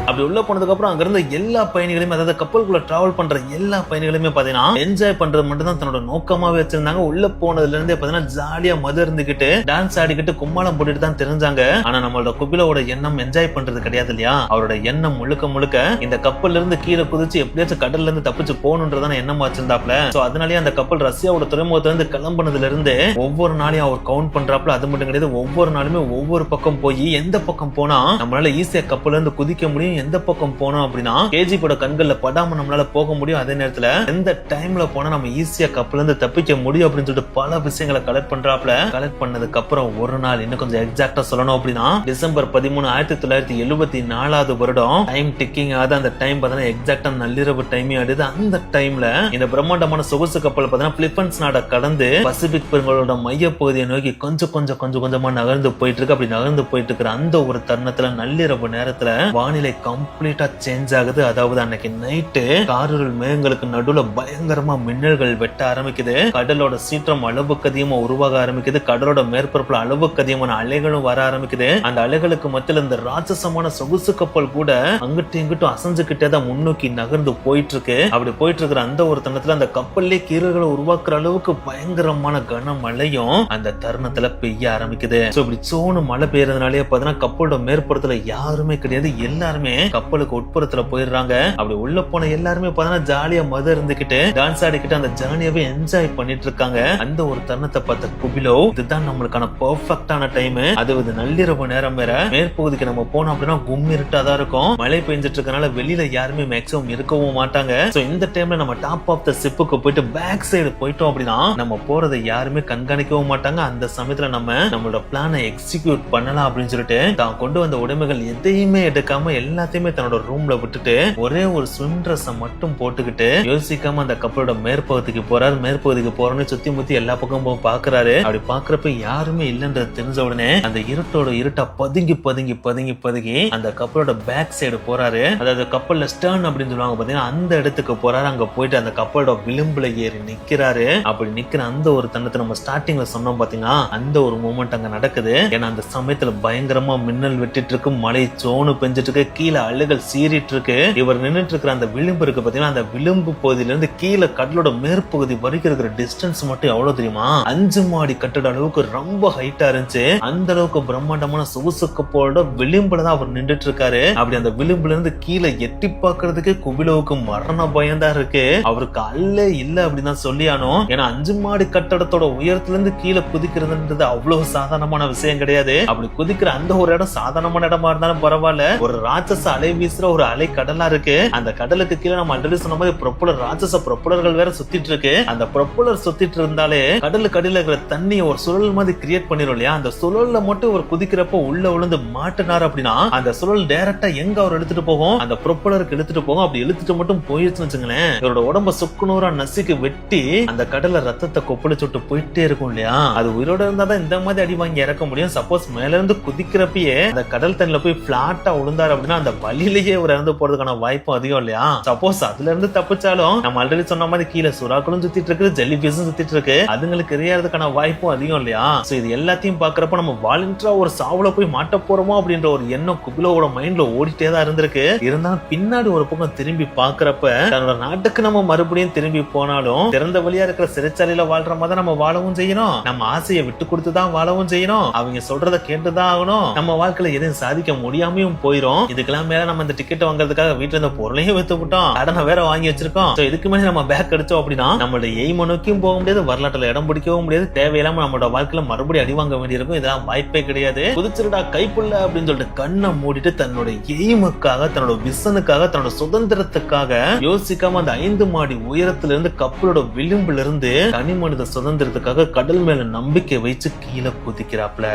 அப்படி உள்ள போனதுக்கு அப்புறம் அங்க இருந்த எல்லா பயணிகளையும், அதாவது கப்பலுக்குள்ள டிராவல் பண்ற எல்லா பயணிகளையுமே பாத்தீங்கன்னா என்ஜாய் பண்றது மட்டும் தான் தன்னோட நோக்கமாவே வச்சிருந்தாங்க. உள்ள போனதுல இருந்தே பாத்தீங்கன்னா ஜாலியா மது இருந்துகிட்டு டான்ஸ் ஆடிக்கிட்டு கும்மாளம் போட்டுட்டு தான் தெரிஞ்சாங்க. ஆனா நம்மளோட குபிலோவோட எண்ணம் என்ஜாய் பண்றது கிடையாது இல்லையா. அவரோட எண்ணம் முழுக்க முழுக்க இந்த கப்பல்ல இருந்து கீழே குதிச்சு எப்படியாச்சும் கடல்ல இருந்து தப்பிச்சு போகணுன்றதான எண்ணமா வச்சிருந்தாப்ல. சோ அதனாலேயே அந்த கப்பல் ரஷ்யாவோட துறைமுகத்துல இருந்து கிளம்புனதுல இருந்து ஒவ்வொரு நாளையும் அவர் கவுண்ட் பண்றாப்ல. அது மட்டும் கிடையாது, ஒவ்வொரு நாளுமே ஒவ்வொரு பக்கம் போய் எந்த பக்கம் போனா நம்மளால ஈஸியா கப்பல்ல இருந்து குதிக்க முடியும், எந்த பக்கம் போனோம் அப்படின்னா கேஜிபோட கண்கள்ல படாம நம்மளால போக முடியும், அதே நேரத்துல எந்த டைம்ல போனா நம்ம ஈஸியா கப்பல்ல இருந்து தப்பிக்க முடியும் அப்படின்னு சொல்லிட்டு பல விஷயங்களை கலெக்ட் பண்றாப்ல. கலெக்ட் பண்ணதுக்கு அப்புறம் ஒரு நாள், இன்னும் கொஞ்சம் எக்ஸாக்டா சொல்லணும் அப்படின்னா டிசம்பர் 13, 1974 வருடம் டைம் டிக்கிங் ஆகுது. அந்த டைம் பார்த்தா எக்ஸாக்டா நள்ளிரவு டைமே ஆடுது. அந்த டைம்ல இந்த பிரம்மாண்டமான சொகுசு கப்பல் பார்த்தா பிலிப்பைன்ஸ் நாட கடந்து பசிபிக் பெருங்கடலோட மைய பகுதியை நோக்கி கொஞ்சமா நகர்ந்து போயிட்டு இருக்கு. அப்படி நகர்ந்து போயிட்டு இருக்கிற அந்த ஒரு தருணத்துல நள்ளிரவு நேரத்துல வானிலை கம்ப்ளீட்டா சேஞ்ச் ஆகுது. அதாவது அன்னைக்கு நைட்டு காரிருள் மேகங்களுக்கு நடுவுல பயங்கரமா மின்னல்கள் வெட்ட ஆரம்பிக்குது. கடலோட சீற்றம் அளவுக்கு அதிகமா உருவாக ஆரம்பிக்குது. கடலோட மேற்பரப்புல அளவுக்கு அதிகமான அலைகளும் வர ஆரம்பிக்குது. அந்த அலைகளுக்கு மத்தியில இந்த ராட்சசமான சொகுசு கப்பல் கூட அங்கிட்டு இங்கிட்டும் அசைஞ்சுக்கிட்டே தான் முன்னோக்கி நகர்ந்து போயிட்டு இருக்கு. அப்படி போயிட்டு இருக்கிற அந்த ஒரு தருணத்துல அந்த கப்பல்லே கீறல்களை உருவாக்குற அளவுக்கு பயங்கரமான கனமழையும் அந்த தருணத்துல பெய்ய ஆரம்பிக்குது. இப்படி சோனு மழை பெய்யறதுனாலே பாத்தீங்கன்னா கப்பலோட மேற்புறத்துல யாருமே கிடையாது, எல்லாருமே கப்பலுக்கு உட்புறத்துல போயிடுறாங்க. அப்படி உள்ள போன எல்லாருமே பாத்தீங்கன்னா ஜாலியா மது இருந்துகிட்டு டான்ஸ் ஆடிக்கிட்டு அந்த ஜர்னியாவே என்ஜாய் பண்ணிட்டு இருக்காங்க. அந்த ஒரு தருணத்தை பார்த்த குபிலோவ், இதுதான் நம்மளுக்கான பெர்ஃபெக்ட்டான டைம், அது நள்ளிரவு நேரம் வேற, மேற்பகுதிக்கு நம்ம போனோம் அப்படின்னா கும்மிருட்டாதான் இருக்கும், மழை பெஞ்சிட்டு இருக்கனால வெளியில யாருமே மேக்ஸிமம் இருக்கவும் மாட்டாங்க. சோ இந்த டைம்ல நம்ம டாப் ஆஃப் த ஷிப்புக்கு போயிட்டு பேக் சைடு போயிட்டோம் அப்படின்னா நம்ம போறதை யாருமே கண்காணிக்கவும் மாட்டாங்க. அந்த சமயத்துல நம்மளோட பிளானை எக்ஸிக்யூட் பண்ணலாம் அப்படின்னு சொல்லிட்டு தான் கொண்டு வந்த உடைமைகள் எதையுமே எடுக்காம எல்லாத்தையுமே தன்னோட ரூம்ல விட்டுட்டு ஒரே ஒரு ஸ்விம் ட்ரெஸ் மட்டும் போட்டுக்கிட்டு யோசிக்காம அந்த கப்பலோட மேற்பகுதிக்கு போறாரு. மேற்பகுதிக்கு போறோன்னு சுத்தி முத்தி எல்லா பக்கமும் பாக்குறாரு. அப்படி பாக்குறப்ப யாருமே இல்லைன்றது தெரிஞ்ச உடனே அந்த இருட்டோட இருட்டா பதுங்கி பதுங்கி பதுங்கி பதுங்கி அந்த கப்பலோட பேக் சைடு போறாரு. அதாவது கப்பல்ல ஸ்டர்ன் அப்படின்னு சொல்லுவாங்க பாத்தீங்கன்னா அந்த இடத்துக்கு போறாரு. அங்க போயிட்டு அந்த கப்பலோட விளிம்புல ஏறி நிக்கிறாரு. அப்படி நிக்கிற அந்த ஒரு தருணத்தை நம்ம ஸ்டார்டிங்ல சொன்னோம் பாத்தீங்கன்னா அந்த ஒரு மூமெண்ட் அங்க நடக்குது. ஏன்னா அந்த சமயத்துல பயங்கரமா மின்னல் வெட்டிட்டு இருக்கு, மழை சோனு பெஞ்சிட்டு இருக்கு, கீழே அழுகல் சீறிட்டு இருக்கு. இவர் நின்றுட்டு இருக்கிற அந்த விளிம்பு இருக்கு பாத்தீங்கன்னா, அந்த விளிம்பு பகுதியில இருந்து கீழே கடலோட மேற்பகுதி வரைக்கும் இருக்கிற டிஸ்டன்ஸ் மட்டும் எவ்வளவு தெரியுமா, 5 மாடி கட்டட அளவுக்கு ரொம்ப ஹைட்டா இருந்துச்சு. அந்த அளவுக்கு பிரம்மாண்டமான சொகுசு கப்பலோட விளிம்புல தான் அவர் நின்றுட்டு இருக்காரு. அப்படி அந்த விளிம்புல இருந்து கீழே எட்டி பாக்குறதுக்கு குபிலோவுக்கு மரண பயம் தான் இருக்கு. அவருக்கு அல்ல இல்ல அப்படின்னு தான் சொல்லியானோ. ஏன்னா 5 மாடி கட்டடத்தோட உயரத்துல இருந்து கீழே குதிக்கிறதுன்றது அவ்வளவு சாதாரணமான விஷயம் கிடையாது. அப்படி குதிக்கிற அந்த ஒரு இடம் சாதாரணமான இடமா இருந்தாலும் பரவாயில்ல, ஒரு ராட்சச அலை வீசுற ஒரு அலை கடலா இருக்கு. அந்த கடலுக்கு கீழே நம்ம ஆல்ரெடி சொன்ன மாதிரி ப்ரொப்பலர், ராட்சச ப்ரொப்பலர்கள் வேற சுத்திட்டு இருக்கு. அந்த ப்ரொப்பலர் சுத்திட்டு இருந்தாலே கடலுக்கு அடியில இருக்கிற தண்ணியை ஒரு சுழல் மாதிரி கிரியேட் பண்ணிரும் இல்லையா. அந்த சுழல்ல மட்டும் ஒரு குதிக்கிறப்ப உள்ள விழுந்து மாட்டினார் அப்படின்னா அந்த சுழல் டைரக்டா எங்க அவர் எடுத்துட்டு போகும், அந்த ப்ரொப்பலருக்கு எடுத்துட்டு போகும். அப்படி இழுத்துட்டு மட்டும் போயிடுச்சுன்னு வச்சுங்களேன், இவரோட உடம்ப சுக்குநூறா நசுக்கி வெட்டி அந்த கடல்ல ரத்தத்தை கொப்பளிச்சு விட்டு போயிட்டே இருக்கும் இல்லையா. அது உயிரோட இருந்தாதான் இந்த மாதிரி அடி வாங்கி இறக்க முடியும். சப்போஸ் மேல இருந்து குதிக்கிறப்பயே அந்த கடல் தண்ணில போய் பிளாட்டா விழுந்தாரு அப்படின்னா அந்த வழியிலேயே ஒரு இறந்து போறதுக்கான வாய்ப்பும் அதிகம் இல்லையா. சப்போஸ் அதுல இருந்து தப்பிச்சாலும் நம்ம ஆல்ரெடி சொன்ன மாதிரி கீழே சுறாக்களும் சுத்திட்டு இருக்கு, ஜெல்லி பீஸும் சுத்திட்டு இருக்கு, அதுங்களுக்கு எரியறதுக்கான வாய்ப்பும் அதிகம் இல்லையா. சோ இது எல்லாத்தையும் பாக்குறப்ப நம்ம வாலண்டியரா ஒரு சாவுல போய் மாட்ட போறோமோ அப்படின்ற ஒரு எண்ணம் குபிலோவோட மைண்ட்ல ஓடிட்டே தான் இருந்திருக்கு. இருந்தாலும் பின்னாடி ஒரு பக்கம் திரும்பி பாக்குறப்ப தன்னோட நாட்டுக்கு நம்ம மறுபடியும் திரும்பி போனாலும் திறந்த வழியா இருக்கிற சிறைச்சாலையில வாழ்ற மாதிரி நம்ம வாழவும் செய்யணும், நம்ம ஆசையை விட்டு கொடுத்துதான் வாழவும் செய்யணும், அவங்க சொல்றத கேட்டுதான் ஆகணும். நம்ம வாழ்க்கையில எதுவும் சாதிக்க முடியாமையும் போயிரும். இதுக்கெல்லாம் மேல நம்ம இந்த டிக்கெட் வாங்குறதுக்காக வீட்டுல இருந்த பொருளையும் வித்து விட்டோம், கடனை வேற வாங்கி வச்சிருக்கோம். இதுக்கு மேலே நம்ம பேக் அடிச்சோம் அப்படின்னா நம்மளோட எய்ம நோக்கியும் போக முடியாது, வரலாற்றுல இடம் பிடிக்கவும் முடியாது, தேவையில்லாம நம்மளோட வாழ்க்கையில மறுபடியும் அடி வாங்க வேண்டியிருக்கும். இதெல்லாம் வாய்ப்பே கிடையாது. குதிச்சிருடா கைப்புள்ள அப்படின்னு சொல்லிட்டு கண்ணை மூடிட்டு தன்னோட எய்முக்காக, தன்னோட விசனுக்காக, தன்னோட சுதந்திரத்துக்காக யோசிக்காம அந்த 5 மாடி உயரத்துல இருந்து கப்பலோட விளிம்புல இருந்து தனி மனித சுதந்திரத்துக்காக கடல் மேல நம்பிக்கை வச்சு கீழே குதிக்கிறாப்ல.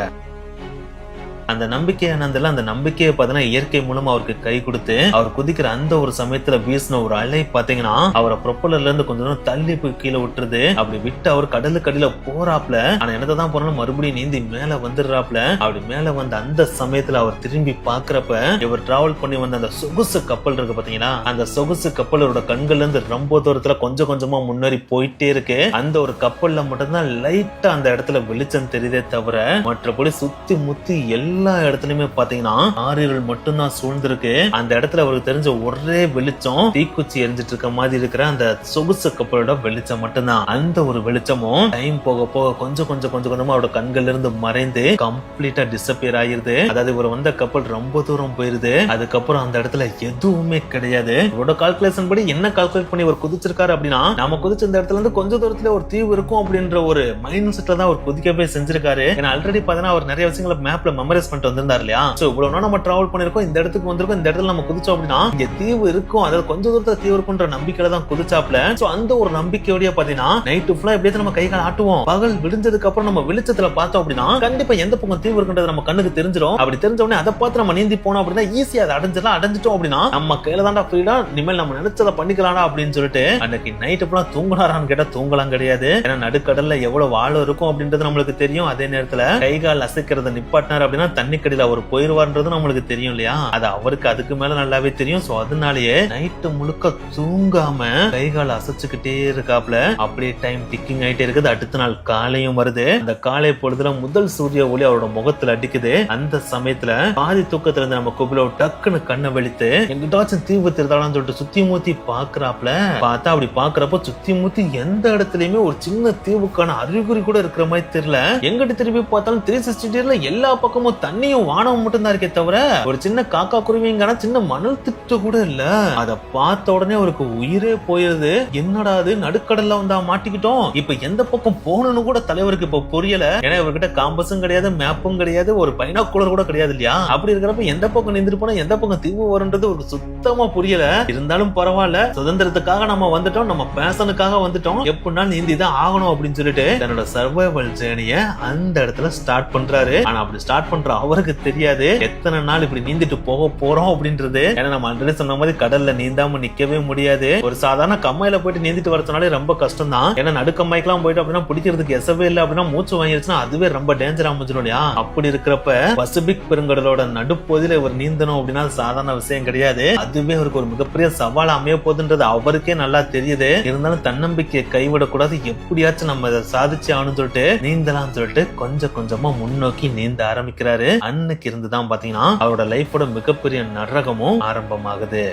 அந்த நம்பிக்கையானதுல அந்த நம்பிக்கையை பார்த்தீங்கன்னா இயற்கை மூலமா அவருக்கு கை கொடுத்து அவர் குதிக்கிற அந்த ஒரு சமயத்துல வீசின ஒரு அலை பாத்தீங்கன்னா அவரை ப்ரொப்பலர்ல இருந்து கொஞ்சம் தூரம் தள்ளி போய் கீழே விட்டுருது. அப்படி விட்டு அவர் கடலுக்கு அடியில போறாப்ல. ஆனா என்னதான் போனாலும் மறுபடியும் நீந்தி மேல வந்துடுறாப்ல. அப்படி மேல வந்த அந்த சமயத்துல அவர் திரும்பி பாக்குறப்ப இவர் டிராவல் பண்ணி வந்த அந்த சொகுசு கப்பல் இருக்கு பாத்தீங்கன்னா, அந்த சொகுசு கப்பலோட கண்கள்ல இருந்து ரொம்ப தூரத்துல கொஞ்சம் கொஞ்சமா முன்னேறி போயிட்டே இருக்கு. அந்த ஒரு கப்பல்ல மட்டும்தான் லைட்டா அந்த இடத்துல வெளிச்சம் தெரியுதே தவிர மற்றபடி சுத்தி முத்தி எல்லா இடத்துலயுமே பாத்தீங்கன்னா ஆறிருள் மட்டும்தான் சூழ்ந்திருக்கு. அந்த இடத்துல அவருக்கு தெரிஞ்ச ஒரே வெளிச்சம் தீக்குச்சி எரிஞ்சிட்டு இருக்க மாதிரி இருக்கிற அந்த சொகுசு கப்பலோட வெளிச்சம் மட்டும்தான். அந்த ஒரு வெளிச்சமும் டைம் போக போக கொஞ்சம் கொஞ்சமா அவரோட கண்கள்ல இருந்து மறைந்து கம்ப்ளீட்டா டிஸப்பியர் ஆயிருது. அதாவது இவர் வந்த கப்பல் ரொம்ப தூரம் போயிருது. அதுக்கப்புறம் அந்த இடத்துல எதுவுமே கிடையாது. இவரோட கால்குலேஷன் படி என்ன கால்குலேட் பண்ணி அவர் குதிச்சிருக்காரு அப்படின்னா, நம்ம குதிச்ச இந்த இடத்துல இருந்து கொஞ்ச தூரத்துல ஒரு தீவு இருக்கும் அப்படின்ற ஒரு மைண்ட் செட்ல தான் அவர் குதிக்கவே செஞ்சிருக்காரு. ஏன்னா ஆல்ரெடி பாத்தீங்கன்னா அவர் நிறைய விஷயங்களை மேப்ல மெமரைஸ் பண்ணிட்டு வந்திருந்தாரு இல்லையா. சோ இவ்வளவு நாள் நம்ம டிராவல் பண்ணிருக்கோம், இந்த இடத்துக்கு வந்திருக்கோம், இந்த இடத்துல நம்ம குதிச்சோம் அப்படின்னா இங்க தீவு இருக்கும், அதாவது கொஞ்ச தூரத்துல தீவு இருக்கும்ன்ற நம்பிக்கையில தான் குதிச்சாப்ல. சோ அந்த ஒரு நம்பிக்கையோடய பாத்தீங்கன்னா நைட்டு ஃபுல்லா எப்படியாவது நம்ம கை கால் ஆட்டுவோம். பகல் விடிஞ்சதுக்கு அப்புறம் நம்ம வெளிச்சத்துல பார்த்தோம் அப்படின்னா கண்டிப்பா எந்த பக்கம் தீவு இருக்குன்றது நம்ம கண்ணுக்கு தெரிஞ்சிடும். அப்படி தெரிஞ்ச உடனே அதை பார்த்து நம்ம நீந்தி போனோம் அப்படின்னா ஈஸியா அதை அடைஞ்சிட்டோம் அப்படின்னா நம்ம கையில தான்டா ஃப்ரீடா, இனிமேல் நம்ம நினைச்சதை பண்ணிக்கலாம்டா அப்படின்னு சொல்லிட்டு அன்னைக்கு நைட்டு ஃபுல்லா தூங்குனாரான்னு கேட்டா தூங்கலாம் கிடையாது. ஏன்னா நடுக்கடல்ல எவ்வளவு ஆழம் இருக்கும் அப்படின்றது நம்மளுக்கு தெரியும். அதே நேரத்துல கை கால் அசைக்கிறத நிப்பாட்டினார் அப்படின்னா தண்ணி கடியில அவர் போயிருவார்ன்றது நம்மளுக்கு தெரியும் இல்லையா. அது அவருக்கு அதுக்கு மேல நல்லாவே தெரியும். சோ அதனாலேயே நைட்டு முழுக்க தூங்காம கை கால் அசைச்சுக்கிட்டே இருக்காப்ல. அப்படியே டைம் டிக்கிங் ஆயிட்டே இருக்குது. அடுத்த நாள் காலையும் வருது. அந்த காலை பொழுதுல முதல் சூரிய ஒளி அவரோட முகத்துல அடிக்குது. அந்த சமயத்துல பாதி தூக்கத்துல இருந்து நம்ம குபிலோ டக்குன்னு கண்ணை வெளித்து எங்கிட்டாச்சும் தீவு திருதாளான்னு சொல்லிட்டு சுத்தி மூத்தி பாக்குறாப்ல. பார்த்தா அப்படி பாக்குறப்ப சுத்தி மூத்தி எந்த இடத்துலயுமே ஒரு சின்ன தீவுக்கான அறிகுறி கூட இருக்கிற மாதிரி தெரியல. எங்கிட்ட திரும்பி பார்த்தாலும் 360 டிகிரில எல்லா பக்கமும் தண்ணியும் வானமும் மட்டும் தான் இருக்கே தவிர ஒரு சின்ன காக்கா குருவிங்கான சின்ன மணல் திட்டு கூட இல்ல. அத பார்த்த உடனே அவருக்கு உயிரே போயிருது. என்னடா அது, நடுக்கடல்ல வந்தா மாட்டிக்கிட்டோம், இப்ப எந்த பக்கம் போகணும்னு கூட தலைவருக்கு இப்ப புரியல. ஏன்னா இவர்கிட்ட காம்பஸும் கிடையாது, மேப்பும் கிடையாது, ஒரு பைனாகுலர் கூட கிடையாது இல்லையா. அப்படி இருக்கிறப்ப எந்த பக்கம் நின்றுட்டு போனா எந்த பக்கம் தீவு வரும்ன்றது ஒரு சுத்தமா புரியல. இருந்தாலும் பரவாயில்ல, சுதந்திரத்துக்காக நம்ம வந்துட்டோம், நம்ம பேஷனுக்காக வந்துட்டோம், எப்படின்னா நீந்தி தான் ஆகணும் அப்படின்னு சொல்லிட்டு தன்னோட சர்வைவல் ஜேர்னிய அந்த இடத்துல ஸ்டார்ட் பண்றாரு. ஆனா அப்படி ஸ்டார்ட் பண்ற அவருக்கு தெரியாது எத்தனை நாள் இப்படி நீந்திட்டு போக போறோம் அப்படின்றது. ஏன்னா நம்ம ஆல்ரெடி சொன்ன மாதிரி கடல்ல நீந்தாம நிக்கவே முடியாது. ஒரு சாதாரண கம்மாயில போயிட்டு நீந்திட்டு வரதுனாலே ரொம்ப கஷ்டம் தான். ஏன்னா நடுக்கம்மாய்க்கெல்லாம் போயிட்டு அப்படின்னா பிடிக்கிறதுக்கு எசவே இல்லை அப்படின்னா மூச்சு வாங்கிருச்சுன்னா அதுவே ரொம்ப டேஞ்சர் ஆரம்பிச்சிடும் இல்லையா. அப்படி இருக்கிறப்ப பசிபிக் பெருங்கடலோட நடுப்பகுதியில இவர் நீந்தணும் அப்படின்னா சாதாரண விஷயம் கிடையாது. அதுவே அவருக்கு ஒரு மிகப்பெரிய சவால் அமைய போகுதுன்றது அவருக்கே நல்லா தெரியுது. இருந்தாலும் தன்னம்பிக்கையை கைவிடக்கூடாது, எப்படியாச்சும் நம்ம இதை சாதிச்சு ஆகணும்னு சொல்லிட்டு நீந்தலாம் சொல்லிட்டு கொஞ்சம் கொஞ்சமா முன்னோக்கி நீந்த ஆரம்பிக்கிறாரு. அன்னைக்கு இருந்துதான் பாத்தீங்கன்னா அவரோட லைஃபோட மிகப்பெரிய நரகமும் ஆரம்பமாகுது.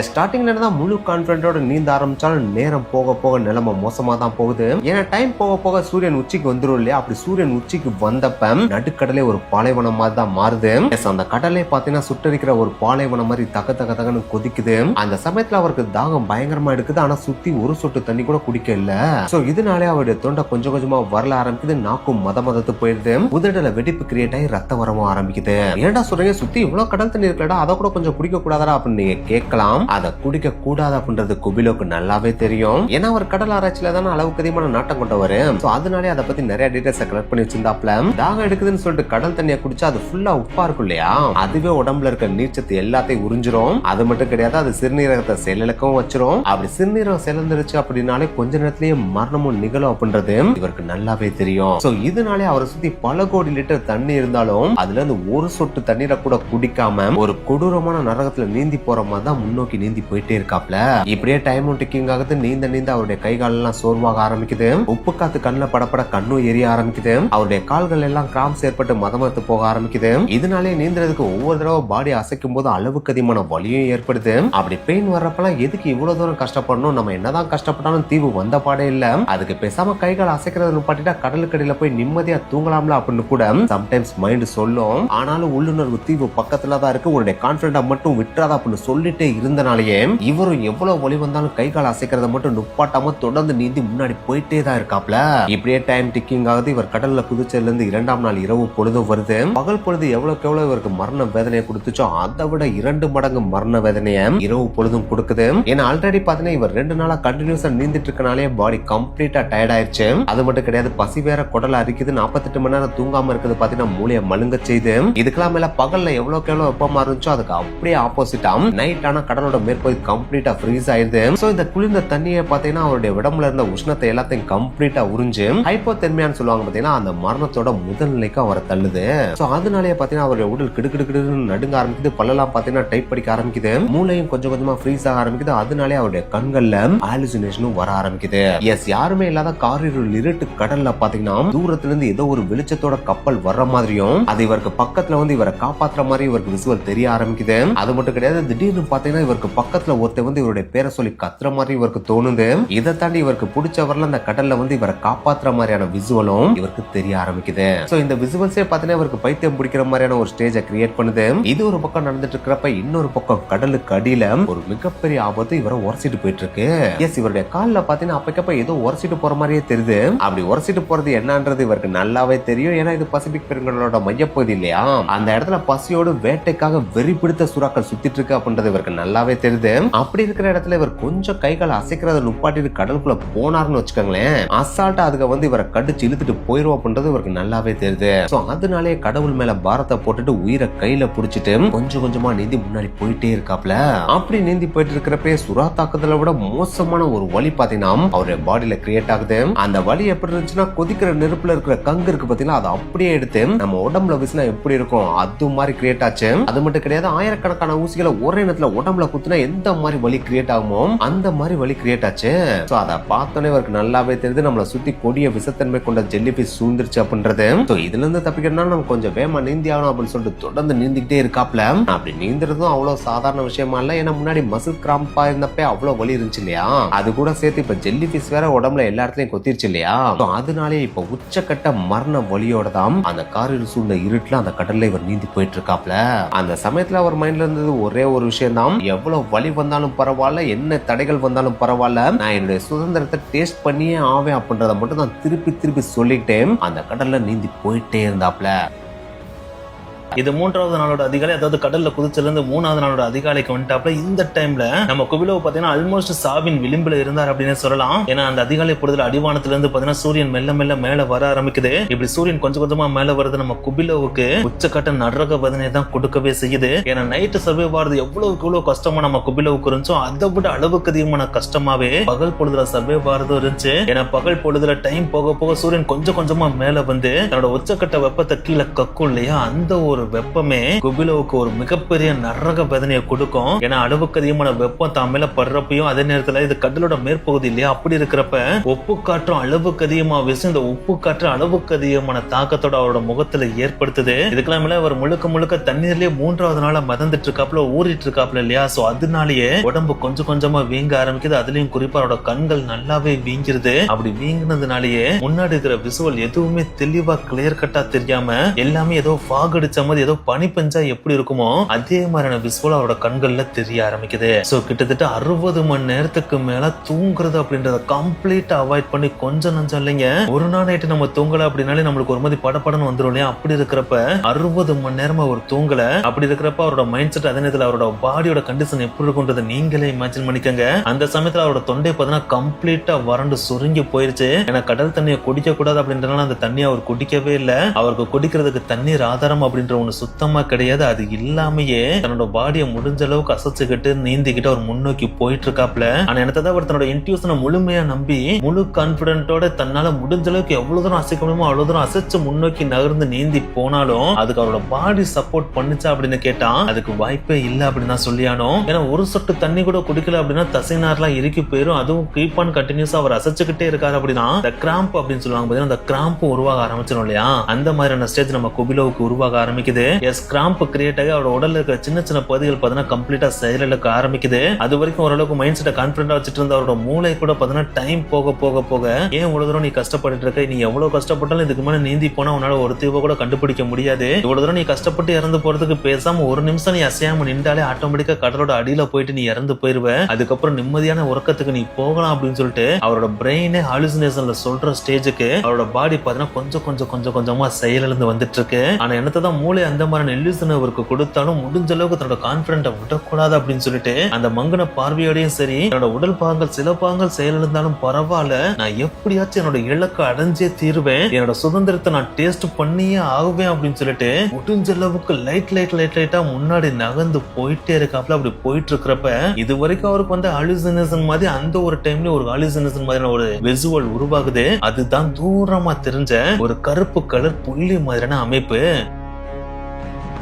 ஸ்டார்டிங்ல இருந்தா முழு கான்பிடன்டோட நீந்த ஆரம்பிச்சாலும் நேரம் போக போக நிலைமை மோசமா தான் போகுது. ஏன்னா டைம் போக போக சூரியன் உச்சிக்கு வந்துடும் இல்லையா. அப்படி சூரியன் உச்சிக்கு வந்தப்ப நடுக்கடலே ஒரு பாலைவனம் மாதிரி தான் மாறுது. அந்த கடலே பாத்தீங்கன்னா சுட்டரிக்கிற ஒரு பாலைவனம் மாதிரி தக தக தகன்னு கொதிக்குது. அந்த சமயத்துல அவருக்கு தாகம் பயங்கரமா எடுக்குது. ஆனா சுத்தி ஒரு சொட்டு தண்ணி கூட குடிக்க இல்ல. சோ இதனாலே அவருடைய தொண்டை கொஞ்சம் கொஞ்சமா வரல ஆரம்பிக்குது. நாக்கும் மதத்து போயிருது. உதடல வெடிப்பு கிரியேட் ஆகி ரத்த வரவும் ஆரம்பிக்குது. ஏன்டா சொல்றீங்க, சுத்தி இவ்வளவு கடல் தண்ணி இருக்கலடா, அதை கூட கொஞ்சம் குடிக்க கூடாதா அப்படின்னு நீங்க கேட்கலாம். அதை குடிக்க கூடாது அப்படின்றது குபிலோக்கு நல்லாவே தெரியும். ஏன்னா அவர் கடல் ஆராய்ச்சியில தானே அளவுக்கு அதிகமான நாட்டம் கொண்டவர். அதனாலே அதை பத்தி நிறைய டீடைல்ஸ் கலெக்ட் பண்ணி வச்சிருந்தாப்ல. தாகம் எடுக்குதுன்னு சொல்லிட்டு கடல் தண்ணியை குடிச்சா அது ஃபுல்லா உப்பா இருக்கும் இல்லையா. அதுவே உடம்புல இருக்க நீர்ச்சத்து எல்லாத்தையும் உறிஞ்சிரும். அது மட்டும் கிடையாது, அது சிறுநீரகத்தை செயலிழக்கவும் வச்சிரும். அப்படி சிறுநீரகம் செயலிழந்துருச்சு அப்படின்னாலே கொஞ்ச நேரத்திலேயே மரணமும் நிகழும் அப்படின்றது இவருக்கு நல்லாவே தெரியும். சோ இதனாலே அவரை சுத்தி பல கோடி லிட்டர் தண்ணி இருந்தாலும் அதுல இருந்து ஒரு சொட்டு தண்ணீரை கூட குடிக்காம ஒரு கொடூரமான நரகத்துல நீந்தி போற மாதிரி தான் முன்னோக்கி நீந்தி போயிட்டே இருக்காப்ல. இப்படியே டைம் டிக்கிங் ஆகுது. நீந்த நீந்த அவருடைய கை கால் எல்லாம் சோர்வாக ஆரம்பிக்குது. உப்பு காத்து கண்ணுல படப்பட கண்ணும் எரிய ஆரம்பிக்குது. அவருடைய கால்கள் எல்லாம் கிராம்ஸ் ஏற்பட்டு மதமத்து போக ஆரம்பிக்குது. இதனாலே நீந்துறதுக்கு ஒவ்வொரு தடவை பாடி அசைக்கும் போது அளவுக்கு அதிகமான வலியும் ஏற்படுது. அப்படி பெயின் வர்றப்பெல்லாம் எதுக்கு இவ்வளவு தூரம் கஷ்டப்படணும், நம்ம என்னதான் கஷ்டப்பட்டாலும் தீவு வந்த பாடே இல்ல, அதுக்கு பேசாம கை கால் அசைக்கிறத நிப்பாட்டிட்டா கடலுக்கடியில போய் நிம்மதியா தூங்கலாம்ல அப்படின்னு கூட சம்டைம்ஸ் மைண்ட் சொல்லும். ஆனாலும் உள்ளுணர்வு தீவு பக்கத்துல தான் இருக்கு, உன்னுடைய கான்பிடன்டா மட்டும் விட்டுறாத அப்படின்னு சொல்லிட்டே இருந்து இருந்தனாலேயே இவரும் எவ்வளவு வலி வந்தாலும் கை கால் அசைக்கிறத மட்டும் நுப்பாட்டாம தொடர்ந்து நீந்தி முன்னாடி போயிட்டே தான் இருக்காப்ல. இப்படியே டைம் டிக்கிங் ஆகுது. இவர் கடல்ல குதிச்சதுல இருந்து 2ஆம் நாள் இரவு பொழுது வருது. பகல் பொழுது எவ்வளவுக்கு எவ்வளவு இவருக்கு மரண வேதனையை கொடுத்துச்சோ அதை விட 2 மடங்கு மரண வேதனையை இரவு பொழுதும் கொடுக்குது. ஏன்னா ஆல்ரெடி பாத்தீங்கன்னா இவர் 2 நாளா கண்டினியூஸா நீந்திட்டு இருக்கனாலே பாடி கம்ப்ளீட்டா டயர்ட் ஆயிடுச்சு. அது மட்டும் கிடையாது, பசி வேற குடல அரிக்குது. 48 மணி நேரம் தூங்காம இருக்குது பாத்தீங்கன்னா மூளையை மழுங்க செய்து. இதுக்கெல்லாம் மேல பகல்ல எவ்வளவுக்கு எவ்வளவு வெப்பமா இருந்துச்சோ அதுக்கு அப்படியே ஆப்போசிட்டா நைட் ஆனா கடலோட மேற்பகுதி கம்ப்ளீட்டா ஃப்ரீஸ் ஆயிருது. சோ இந்த குளிர்ந்த தண்ணியை பாத்தீங்கன்னா அவருடைய உடம்புல இருந்த உஷ்ணத்தை எல்லாத்தையும் கம்ப்ளீட்டா உறிஞ்சு ஹைப்போதெர்மியான்னு சொல்லுவாங்க பாத்தீங்கன்னா அந்த மரணத்தோட முதல் நிலைக்கு அவரை தள்ளுது. சோ அதனாலேயே பாத்தீங்கன்னா அவருடைய உடல் கிடுக்கிடுன்னு நடுங்க ஆரம்பிக்குது. பல்லெல்லாம் பாத்தீங்கன்னா டைப் படிக்க ஆரம்பிக்குது. மூளையும் கொஞ்சம் கொஞ்சமா ஃப்ரீஸ் ஆக ஆரம்பிக்குது. அதனாலே அவருடைய கண்கள்ல ஹாலுசினேஷனும் வர ஆரம்பிக்குது. எஸ், யாருமே இல்லாத காரிருள் இருட்டு கடல்ல பாத்தீங்கன்னா தூரத்துல இருந்து ஏதோ ஒரு வெளிச்சத்தோட கப்பல் வர்ற மாதிரியும் அது இவருக்கு பக்கத்துல வந்து இவரை காப்பாத்துற மாதிரி இவருக்கு விசுவல் தெரிய ஆரம்பிக்குது. அது மட்டும் கிடையாது, திடீர்னு பாத்தீங்கன்னா இவருக்கு பக்கத்துல ஒருத்தர் வந்து இவருடைய பேரை சொல்லி கத்துற மாதிரி இவருக்கு தோணுது. இதை தாண்டி இவருக்கு பிடிச்சவர்ல அந்த கடல்ல வந்து இவரை காப்பாத்துற மாதிரியான விசுவலும் இவருக்கு தெரிய ஆரம்பிக்குது. சோ இந்த விசுவல்ஸே பாத்தீங்கன்னா இவருக்கு பைத்தியம் பிடிக்கிற மாதிரியான ஒரு ஸ்டேஜை கிரியேட் பண்ணுது. இது ஒரு பக்கம் நடந்துட்டு இருக்கிறப்ப இன்னொரு பக்கம் கடலுக்கு அடியில ஒரு மிகப்பெரிய ஆபத்து இவரை உரசிட்டு போயிட்டு இருக்கு. எஸ், இவருடைய கால்ல பாத்தீங்கன்னா அப்பக்கப்ப ஏதோ உரசிட்டு போற மாதிரியே தெரியுது. அப்படி உரசிட்டு போறது என்னன்றது இவருக்கு நல்லாவே தெரியும். ஏன்னா இது பசிபிக் பெருங்கடலோட மையப்பகுதி இல்லையா, அந்த இடத்துல பசியோடு வேட்டைக்காக வெறி பிடித்த சுறாக்கள் சுத்திட்டு இருக்கு அப்படின்றது இவருக்கு நல்லாவே தெரியுது. அப்படி இருக்கிற இடத்துல இவர் கொஞ்சம் கைகால அசைக்கிறத நுப்பாட்டிட்டு கடலுக்குள்ள போனார்னு வச்சுக்கோங்களேன், அசால்ட்டா அதுக்கு வந்து இவரை கடிச்சு இழுத்துட்டு போயிரும் அப்படின்றது இவருக்கு நல்லாவே தெரியுது. சோ அதனாலே கடவுள் மேல பாரத்தை போட்டுட்டு உயிரை கையில புடிச்சிட்டு கொஞ்சம் கொஞ்சமா நீந்தி முன்னாடி போயிட்டே இருக்காப்ல. அப்படி நீந்தி போயிட்டு இருக்கிறப்ப சுறா தாக்குதலை விட மோசமான ஒரு வலி பாத்தீங்கன்னா அவருடைய பாடியில கிரியேட் ஆகுது. அந்த வலி எப்படி இருந்துச்சுன்னா கொதிக்கிற நெருப்புல இருக்கிற கங்கு இருக்கு பாத்தீங்கன்னா அதை அப்படியே எடுத்து நம்ம உடம்புல வீசினா எப்படி இருக்கும் அது மாதிரி கிரியேட் ஆச்சு. அது மட்டும் கிடையாது, ஆயிரக்கணக்கான ஊசிகளை ஒரே நேரத்துல உடம்புல குத்துனா எந்த மாதிரி வலி கிரியேட் ஆகுமோ அந்த மாதிரி வலி கிரியேட் ஆச்சு. சோ அதை பார்த்தோன்னே இவருக்கு நல்லாவே தெரியுது நம்மள சுத்தி கொடிய விசத்தன்மை கொண்ட ஜெல்லி பீஸ் சூழ்ந்துருச்சு அப்படின்றது. சோ இதுல இருந்து தப்பிக்கணும்னா நம்ம கொஞ்சம் வேகமா நீந்தி ஆகணும் அப்படின்னு சொல்லிட்டு தொடர்ந்து நீந்திக்கிட்டே இருக்காப்ல. அப்படி நீந்துறதும் அவ்வளவு சாதாரண விஷயமா இல்ல. ஏன்னா முன்னாடி மசில் கிராம்பா இருந்தப்ப அவ்வளவு வலி இருந்துச்சு இல்லையா, அது கூட சேர்த்து இப்ப ஜெல்லி பீஸ் வேற உடம்புல எல்லா இடத்துலயும் கொத்திருச்சு இல்லையா. அதனாலே இப்ப உச்சக்கட்ட மரண வலியோட தான் அந்த காரில் சூழ்ந்த இருட்டுல அந்த கடல்ல இவர் நீந்தி போயிட்டு இருக்காப்ல. அந்த சமயத்துல அவர் மைண்ட்ல இருந்தது ஒரே ஒரு விஷயம் தான், எவ்வளவு வலி வந்தாலும் பரவாயில்ல, என்ன தடைகள் வந்தாலும் பரவாயில்ல, நான் என்னுடைய சுதந்திரத்தை டேஸ்ட் பண்ணியே ஆவேன் அப்படின்றத மட்டும் தான் திருப்பி திருப்பி சொல்லிட்டே அந்த கடல்ல நீந்தி போயிட்டே இருந்தாப்ல. இது 3வது நாளோட அதிகாலை, அதாவது கடல்ல குதிச்சல இருந்து 3வது நாளோட அதிகாலைக்கு வந்துட்டாப்ல. இந்த டைம்ல நம்ம குபிலோ பாத்தீங்கன்னா ஆல்மோஸ்ட் சாவின் விளிம்புல இருந்தார் அப்படின்னு சொல்லலாம். ஏன்னா அந்த அதிகாலை பொழுதுல அடிவானத்துல இருந்து பாத்தீங்கன்னா சூரியன் மெல்ல மெல்ல மேல வர ஆரம்பிக்குது. இப்படி சூரியன் கொஞ்சம் கொஞ்சமா மேல வருது நம்ம குபிலோவுக்கு உச்சக்கட்ட நரக வேதனை தான் கொடுக்கவே செய்யுது. ஏன்னா நைட்டு சர்வே ஆகிறது எவ்வளவு கஷ்டமா நம்ம குபிலோவுக்கு இருந்துச்சோ அதை விட அளவுக்கு அதிகமான கஷ்டமாவே பகல் பொழுதுல சர்வே ஆகிறது இருந்துச்சு. ஏன்னா பகல் பொழுதுல டைம் போக போக சூரியன் கொஞ்சம் கொஞ்சமா மேல வந்து தன்னோட உச்சக்கட்ட வெப்பத்தை கீழே கக்கும் இல்லையா, அந்த ஒரு வெப்பமே குபிலோவுக்கு ஒரு மிகப்பெரிய நரக வேதனையை கொடுக்கும். ஏன்னா அளவுக்கு அதிகமான வெப்பம் தான் மேல படுறப்பையும் அதே நேரத்துல இது கடலோட மேற்பகுதி இல்லையா, அப்படி இருக்கிறப்ப உப்பு காற்றும் அளவுக்கு அதிகமா வீசி இந்த உப்பு காற்று அளவுக்கு அதிகமான தாக்கத்தோட அவரோட முகத்துல ஏற்படுத்துது. இதுக்கெல்லாம் மேல அவர் முழுக்க முழுக்க தண்ணீர்லயே 3வது நாளா மதந்துட்டு இருக்காப்ல, ஊறிட்டு இருக்காப்ல இல்லையா. சோ அதனாலேயே உடம்பு கொஞ்சம் கொஞ்சமா வீங்க ஆரம்பிக்குது. அதுலயும் குறிப்பா அவரோட கண்கள் நல்லாவே வீங்கிருது. அப்படி வீங்கினதுனாலேயே முன்னாடி இருக்கிற விசுவல் எதுவுமே தெளிவா கிளியர் கட்டா தெரியாம எல்லாமே ஏதோ ஃபாக் அடிச்ச மாதிரி, ஏதோ பனி பெஞ்சா எப்படி இருக்குமோ அதே மாதிரியான விசுவல் அவரோட கண்கள்ல தெரிய ஆரம்பிக்குது. சோ கிட்டத்தட்ட 60 மணி நேரத்துக்கு மேல தூங்குறது அப்படின்றத கம்ப்ளீட்டா அவாய்ட் பண்ணி கொஞ்சம் நஞ்சம் இல்லைங்க, ஒரு நாள் நைட்டு நம்ம தூங்கல அப்படின்னாலே நம்மளுக்கு ஒரு மாதிரி படப்படன்னு வந்துடும் இல்லையா. அப்படி இருக்கிறப்ப 60 மணி நேரமா அவர் தூங்கல. அப்படி இருக்கிறப்ப அவரோட மைண்ட் செட் அதே நேரத்துல அவரோட பாடியோட கண்டிஷன் எப்படி இருக்கும்ன்றத நீங்களே இமேஜின் பண்ணிக்கங்க. அந்த சமயத்துல அவரோட தொண்டை பார்த்தீங்கன்னா கம்ப்ளீட்டா வறண்டு சுருங்கி போயிருச்சு. ஏன்னா கடல் தண்ணியை குடிக்க கூடாது அப்படின்றனால அந்த தண்ணியை அவர் குடிக்கவே இல்லை. அவருக்கு குடிக்கிறதுக்கு தண்ணீர் ஆதாரம் அப்படின்ற ஒண்ணு சுத்தமா கிடையாது. அது இல்லாமையே தன்னோட பாடியை முடிஞ்ச அளவுக்கு அசைச்சுக்கிட்டு நீந்திக்கிட்டு அவர் முன்னோக்கி போயிட்டு இருக்காப்ல. ஆனா என்னத்தான் அவர் தன்னோட இன்ட்யூஷனை முழுமையா நம்பி முழு கான்பிடென்ட்டோட தன்னால முடிஞ்ச அளவுக்கு எவ்வளவு தூரம் அசைக்க முடியுமோ அவ்வளவு தூரம் அசைச்சு முன்னோக்கி நகர்ந்து நீந்தி போனாலும் அதுக்கு அவரோட பாடி சப்போர்ட் பண்ணுச்சா அப்படின்னு கேட்டா அதுக்கு வாய்ப்பே இல்லை அப்படின்னு தான் சொல்லியானோ. ஏன்னா ஒரு சொட்டு தண்ணி கூட குடிக்கல அப்படின்னா தசைநார்லாம் இறுக்கி போயிரும். அதுவும் கீப் ஆன் கண்டினியூஸா அவர் அசைச்சுக்கிட்டே இருக்காரு அப்படின்னா இந்த கிராம்ப் அப்படின்னு சொல்லுவாங்க, அந்த கிராம்ப் உருவாக ஆரம்பிச்சிடும் இல்லையா. அந்த மாதிரியான ஸ்டேஜ் நம்ம குபிலோவுக்கு உருவாக ஆரம்பிக்குது. ஆரம்பிக்குது. கிராம்ப் கிரியேட் ஆகி அவரோட உடல்ல இருக்கிற சின்ன சின்ன பகுதிகள் பாத்தீங்கன்னா கம்ப்ளீட்டா செயலிழக்க ஆரம்பிக்குது. அது வரைக்கும் ஓரளவுக்கு மைண்ட் செட்டை கான்பிடண்டா வச்சுட்டு இருந்த அவரோட மூளை கூட பாத்தீங்கன்னா டைம் போக போக போக ஏன் இவ்வளவு தூரம் நீ கஷ்டப்பட்டு இருக்க, நீ எவ்வளவு கஷ்டப்பட்டாலும் இதுக்கு மேல நீந்தி போனா உன்னால ஒரு தீவை கூட கண்டுபிடிக்க முடியாது, இவ்வளவு தூரம் நீ கஷ்டப்பட்டு இறந்து போறதுக்கு பேசாம ஒரு நிமிஷம் நீ அசையாம நின்றாலே ஆட்டோமேட்டிக்கா கடலோட அடியில போயிட்டு நீ இறந்து போயிருவ, அதுக்கப்புறம் நிம்மதியான உறக்கத்துக்கு நீ போகலாம் அப்படின்னு சொல்லிட்டு அவரோட பிரெயினே ஹாலுசினேஷன்ல சொல்ற ஸ்டேஜுக்கு அவரோட பாடி பாத்தீங்கன்னா கொஞ்சம் கொஞ்சமா செயலிழந்து வந்துட்டு இருக்கு. ஆனா என்னத்தான் மூளை அந்த மாதிரி இல்லூசன் அவருக்கு கொடுத்தாலும் முடிஞ்ச அளவுக்கு தன்னோட கான்பிடன்ட விடக்கூடாது அப்படின்னு சொல்லிட்டு அந்த மங்கன பார்வையோடையும் சரி, என்னோட உடல் பாகங்கள் சில பாகங்கள் செயலிழந்தாலும் பரவாயில்ல, நான் எப்படியாச்சும் என்னோட இலக்கை அடைஞ்சே தீருவேன், என்னோட சுதந்திரத்தை நான் டேஸ்ட் பண்ணியே ஆகுவேன் அப்படின்னு சொல்லிட்டு முடிஞ்ச அளவுக்கு லைட்டா முன்னாடி நகர்ந்து போயிட்டே இருக்காப்ல. அப்படி போயிட்டு இருக்கிறப்ப இது வரைக்கும் அவருக்கு வந்து ஹாலுசினேஷன் மாதிரி அந்த ஒரு டைம்ல ஒரு ஹாலுசினேஷன் மாதிரியான ஒரு விசுவல் உருவாகுது. அதுதான் தூரமா தெரிஞ்ச ஒரு கருப்பு கலர் புள்ளி மாதிரியான அமைப்பு.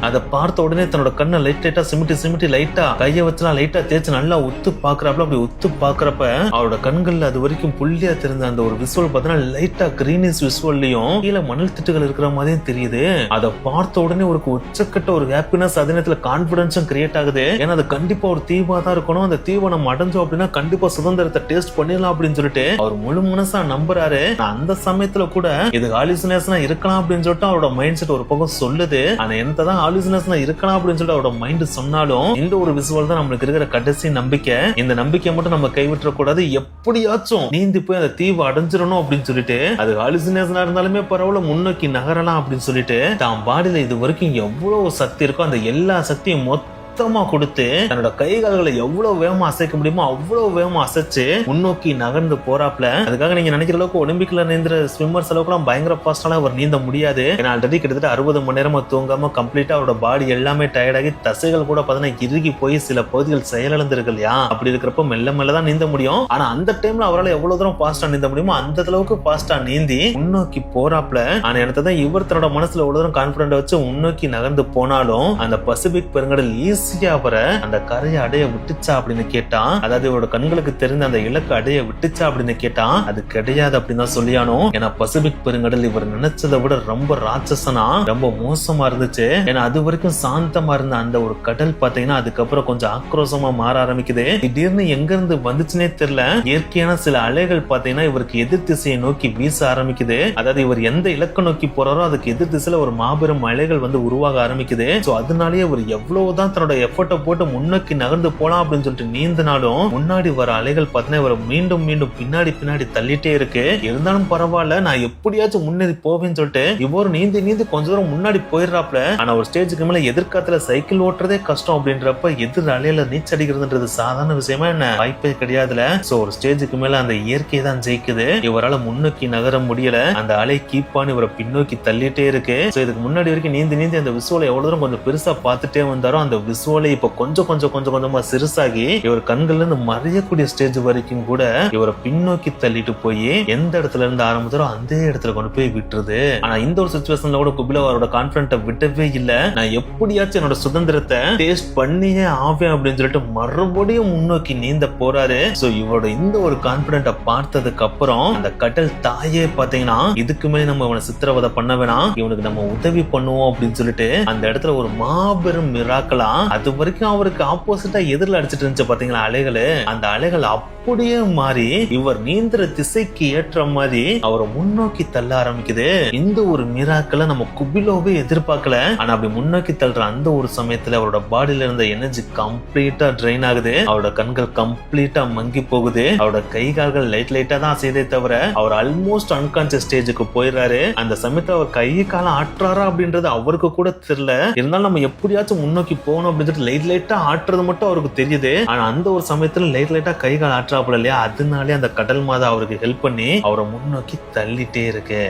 அதை பார்த்த உடனே தன்னோட கண்ணை லைட்டா சிமிட்டி லைட்டா கைய வச்சுலாம் லைட்டா தேய்ச்சி நல்லா உத்து பாக்குறாப்ல. அப்படி உத்து பாக்குறப்ப அவரோட கண்கள்ல அது வரைக்கும் புள்ளியா தெரிஞ்ச அந்த ஒரு விசுவல் பார்த்தீங்கன்னா லைட்டா கிரீனிஷ் விசுவல்லையும் கீழே மணல் திட்டுகள் இருக்கிற மாதிரியும் தெரியுது. அதை பார்த்த உடனே ஒரு உச்சக்கட்ட ஒரு ஹாப்பினஸ், அதே நேரத்துல கான்பிடன்ஸும் கிரியேட் ஆகுது. ஏன்னா அது கண்டிப்பா ஒரு தீவா தான் இருக்கணும், அந்த தீவை நம்ம அடைஞ்சோம் அப்படின்னா கண்டிப்பா சுதந்திரத்தை டேஸ்ட் பண்ணிடலாம் அப்படின்னு சொல்லிட்டு அவர் முழு மனசா நம்புறாரு. அந்த சமயத்துல கூட இது ஹாலுசினேஷனா இருக்கலாம் அப்படின்னு சொல்லிட்டு அவரோட மைண்ட் செட் ஒரு பக்கம் சொல்லுது. ஆனா என்னதான் இருக்கலாம் அப்படின்னு சொல்லிட்டு அவரோட மைண்ட் சொன்னாலும் இந்த ஒரு விசுவல் தான் நம்மளுக்கு இருக்கிற கடைசி நம்பிக்கை. இந்த நம்பிக்கையை மட்டும் நம்ம கைவிட்ட கூடாது, எப்படியாச்சும் நீந்தி போய் அந்த தீவு அடைஞ்சிடணும் அப்படின்னு சொல்லிட்டு அது ஹாலுசினேஷனா இருந்தாலுமே பரவாயில்ல முன்னோக்கி நகரலாம் அப்படின்னு சொல்லிட்டு தான் பாடியில இது வரைக்கும் எவ்வளவு சக்தி இருக்கோ அந்த எல்லா சக்தியும் மொத்தமா கொடுத்து தன்னோட கை கால்களை எவ்வளவு வேகமா அசைக்க முடியுமோ அவ்வளவு வேகமா அசைச்சு முன்னோக்கி நகர்ந்து போறாப்ல. அதுக்காக நீங்க நினைக்கிற அளவுக்கு ஒலிம்பிக்ல நீந்த ஸ்விம்மர்ஸ் அளவுக்கு பயங்கர பாஸ்டால அவர் நீந்த முடியாது. ஏன்னா ஆல்ரெடி கிட்டத்தட்ட 60 மணி நேரமா தூங்காம கம்ப்ளீட்டா அவரோட பாடி எல்லாமே டயர்டாகி தசைகள் கூட பாத்தீங்கன்னா இறுகி போய் சில பகுதிகள் செயலிழந்திருக்கு இல்லையா. அப்படி இருக்கிறப்ப மெல்ல மெல்ல தான் நீந்த முடியும். ஆனா அந்த டைம்ல அவரால் எவ்வளவு தூரம் பாஸ்டா நீந்த முடியுமோ அந்த அளவுக்கு பாஸ்டா நீந்தி முன்னோக்கி போறாப்ல. ஆனா எனக்கு தான் இவர் தன்னோட மனசுல எவ்வளவு தூரம் கான்பிடன்ட் வச்சு முன்னோக்கி நகர்ந்து போனாலும் அந்த பசிபிக் பெருங்கடல் ஈஸியா அவரை அந்த கரையை அடைய விட்டுச்சா அப்படின்னு கேட்டான். அதாவது இவரோட கண்களுக்கு தெரிந்த அந்த இலக்கு அடைய விட்டுச்சா அப்படின்னு கேட்டான். அது கிடையாது அப்படின்னு தான் சொல்லியானோம். ஏன்னா பசிபிக் பெருங்கடல் இவர் நினைச்சதை விட ரொம்ப ராட்சசனா ரொம்ப மோசமா இருந்துச்சு. ஏன்னா அது வரைக்கும் சாந்தமா இருந்த அந்த ஒரு கடல் பாத்தீங்கன்னா அதுக்கப்புறம் கொஞ்சம் ஆக்ரோஷமா மாற ஆரம்பிக்குது. திடீர்னு எங்க இருந்து வந்துச்சுன்னே தெரியல. இயற்கையான சில அலைகள் பாத்தீங்கன்னா இவருக்கு எதிர் திசையை நோக்கி வீச ஆரம்பிக்குது. அதாவது இவர் எந்த இலக்க நோக்கி போறாரோ அதுக்கு எதிர் திசையில ஒரு மாபெரும் அலைகள் வந்து உருவாக ஆரம்பிக்குது. சோ அதனாலேயே இவர் எவ்வளவுதான் தன்னோட எஃபர்ட்டை போட்டு முன்னோக்கி நகர்ந்து போலாம் அப்படின்னு சொல்லிட்டு நீந்தினாலும் முன்னாடி வர அலைகள் பார்த்தீங்கன்னா இவரை மீண்டும் பின்னாடி தள்ளிட்டே இருக்கு. இருந்தாலும் பரவாயில்ல, நான் எப்படியாச்சும் முன்னேறி போவேன்னு சொல்லிட்டு இவர் நீந்தி கொஞ்ச தூரம் முன்னாடி போயிடுறாப்ல. ஆனா ஒரு ஸ்டேஜுக்கு மேல எதிர்காலத்துல சைக்கிள் ஓட்டுறதே கஷ்டம் அப்படின்றப்ப எதிர் அலையில நீச்சல் அடிக்கிறதுன்றது சாதாரண விஷயமா என்ன வாய்ப்பே கிடையாதுல. சோ ஒரு ஸ்டேஜுக்கு மேல அந்த இயற்கை தான் ஜெயிக்குது. இவரால் முன்னோக்கி நகர முடியல. அந்த அலை கீப்பான்னு இவரை பின்னோக்கி தள்ளிட்டே இருக்கு. சோ இதுக்கு முன்னாடி வரைக்கும் நீந்தி அந்த விசுவலை எவ்வளவு தூரம் கொஞ்சம் பெருசா பார்த்துட்டே வந்தாரோ அந்த விசுவலை இப்ப கொஞ்சமா சிறுசாகி இவர் கண்கள்ல இருந்து மறையக்கூடிய ஸ்டேஜ் வரைக்கும் கூட இவரை பின்னோக்கி தள்ளிட்டு போய் எந்த இடத்துல இருந்து ஆரம்பிச்சாரோ அந்த இடத்துல கொண்டு போய் விட்டுருது. ஆனா இந்த ஒரு சிச்சுவேஷன்ல கூட குபிலோ அவரோட கான்பிடன்ட விட்டவே இல்ல. நான் எப்படியாச்சும் என்னோட சுதந்திரத்தை டேஸ்ட் பண்ணியே ஆவேன் அப்படின்னு சொல்லிட்டு மறுபடியும் முன்னோக்கி நீந்த போறாரு. சோ இவரோட இந்த ஒரு கான்பிடன்ட பார்த்ததுக்கு அப்புறம் அந்த கடல் தாயே பாத்தீங்கன்னா இதுக்கு மேலே நம்ம இவனை சித்திரவதை பண்ண வேணாம், இவனுக்கு நம்ம உதவி பண்ணுவோம் அப்படின்னு சொல்லிட்டு அந்த இடத்துல ஒரு மாபெரும் மிராக்கலாம் அது வரைக்கும் அவருக்கு ஆப்போசிட்டா எதிரில் அடிச்சிட்டு இருந்துச்சு பாத்தீங்களா அலைகள். அந்த அலைகள் அப்படியே மாறி இவர் நீந்திர திசைக்கு ஏற்ற மாதிரி அவரை முன்னோக்கி தள்ள ஆரம்பிக்குது. இந்த ஒரு மிராக்களை நம்ம குபிலோவே எதிர்பார்க்கல. ஆனா அப்படி முன்னோக்கி தள்ளுற அந்த ஒரு சமயத்துல அவரோட பாடியில இருந்த எனர்ஜி கம்ப்ளீட்டா ட்ரெயின் ஆகுது. அவரோட கண்கள் கம்ப்ளீட்டா மங்கி போகுது. அவரோட கை கால்கள் லைட்டா தான் செய்தே தவிர அவர் ஆல்மோஸ்ட் அன்கான்சியஸ் ஸ்டேஜுக்கு போயிடுறாரு. அந்த சமயத்துல அவர் கை காலம் ஆட்டுறாரா அப்படின்றது அவருக்கு கூட தெரியல. இருந்தாலும் நம்ம எப்படியாச்சும் முன்னோக்கி போகணும் அப்படின்னு சொல்லிட்டு லைட்டா ஆட்டுறது மட்டும் அவருக்கு தெரியுது. ஆனா அந்த ஒரு சமயத்துல லைட்டா கை கால் ஆட்டுறாப்புல இல்லையா, அதனாலே அந்த கடல் மாதா அவருக்கு ஹெல்ப் பண்ணி அவரை முன்னோக்கி தள்ளிட்டே இருக்கு.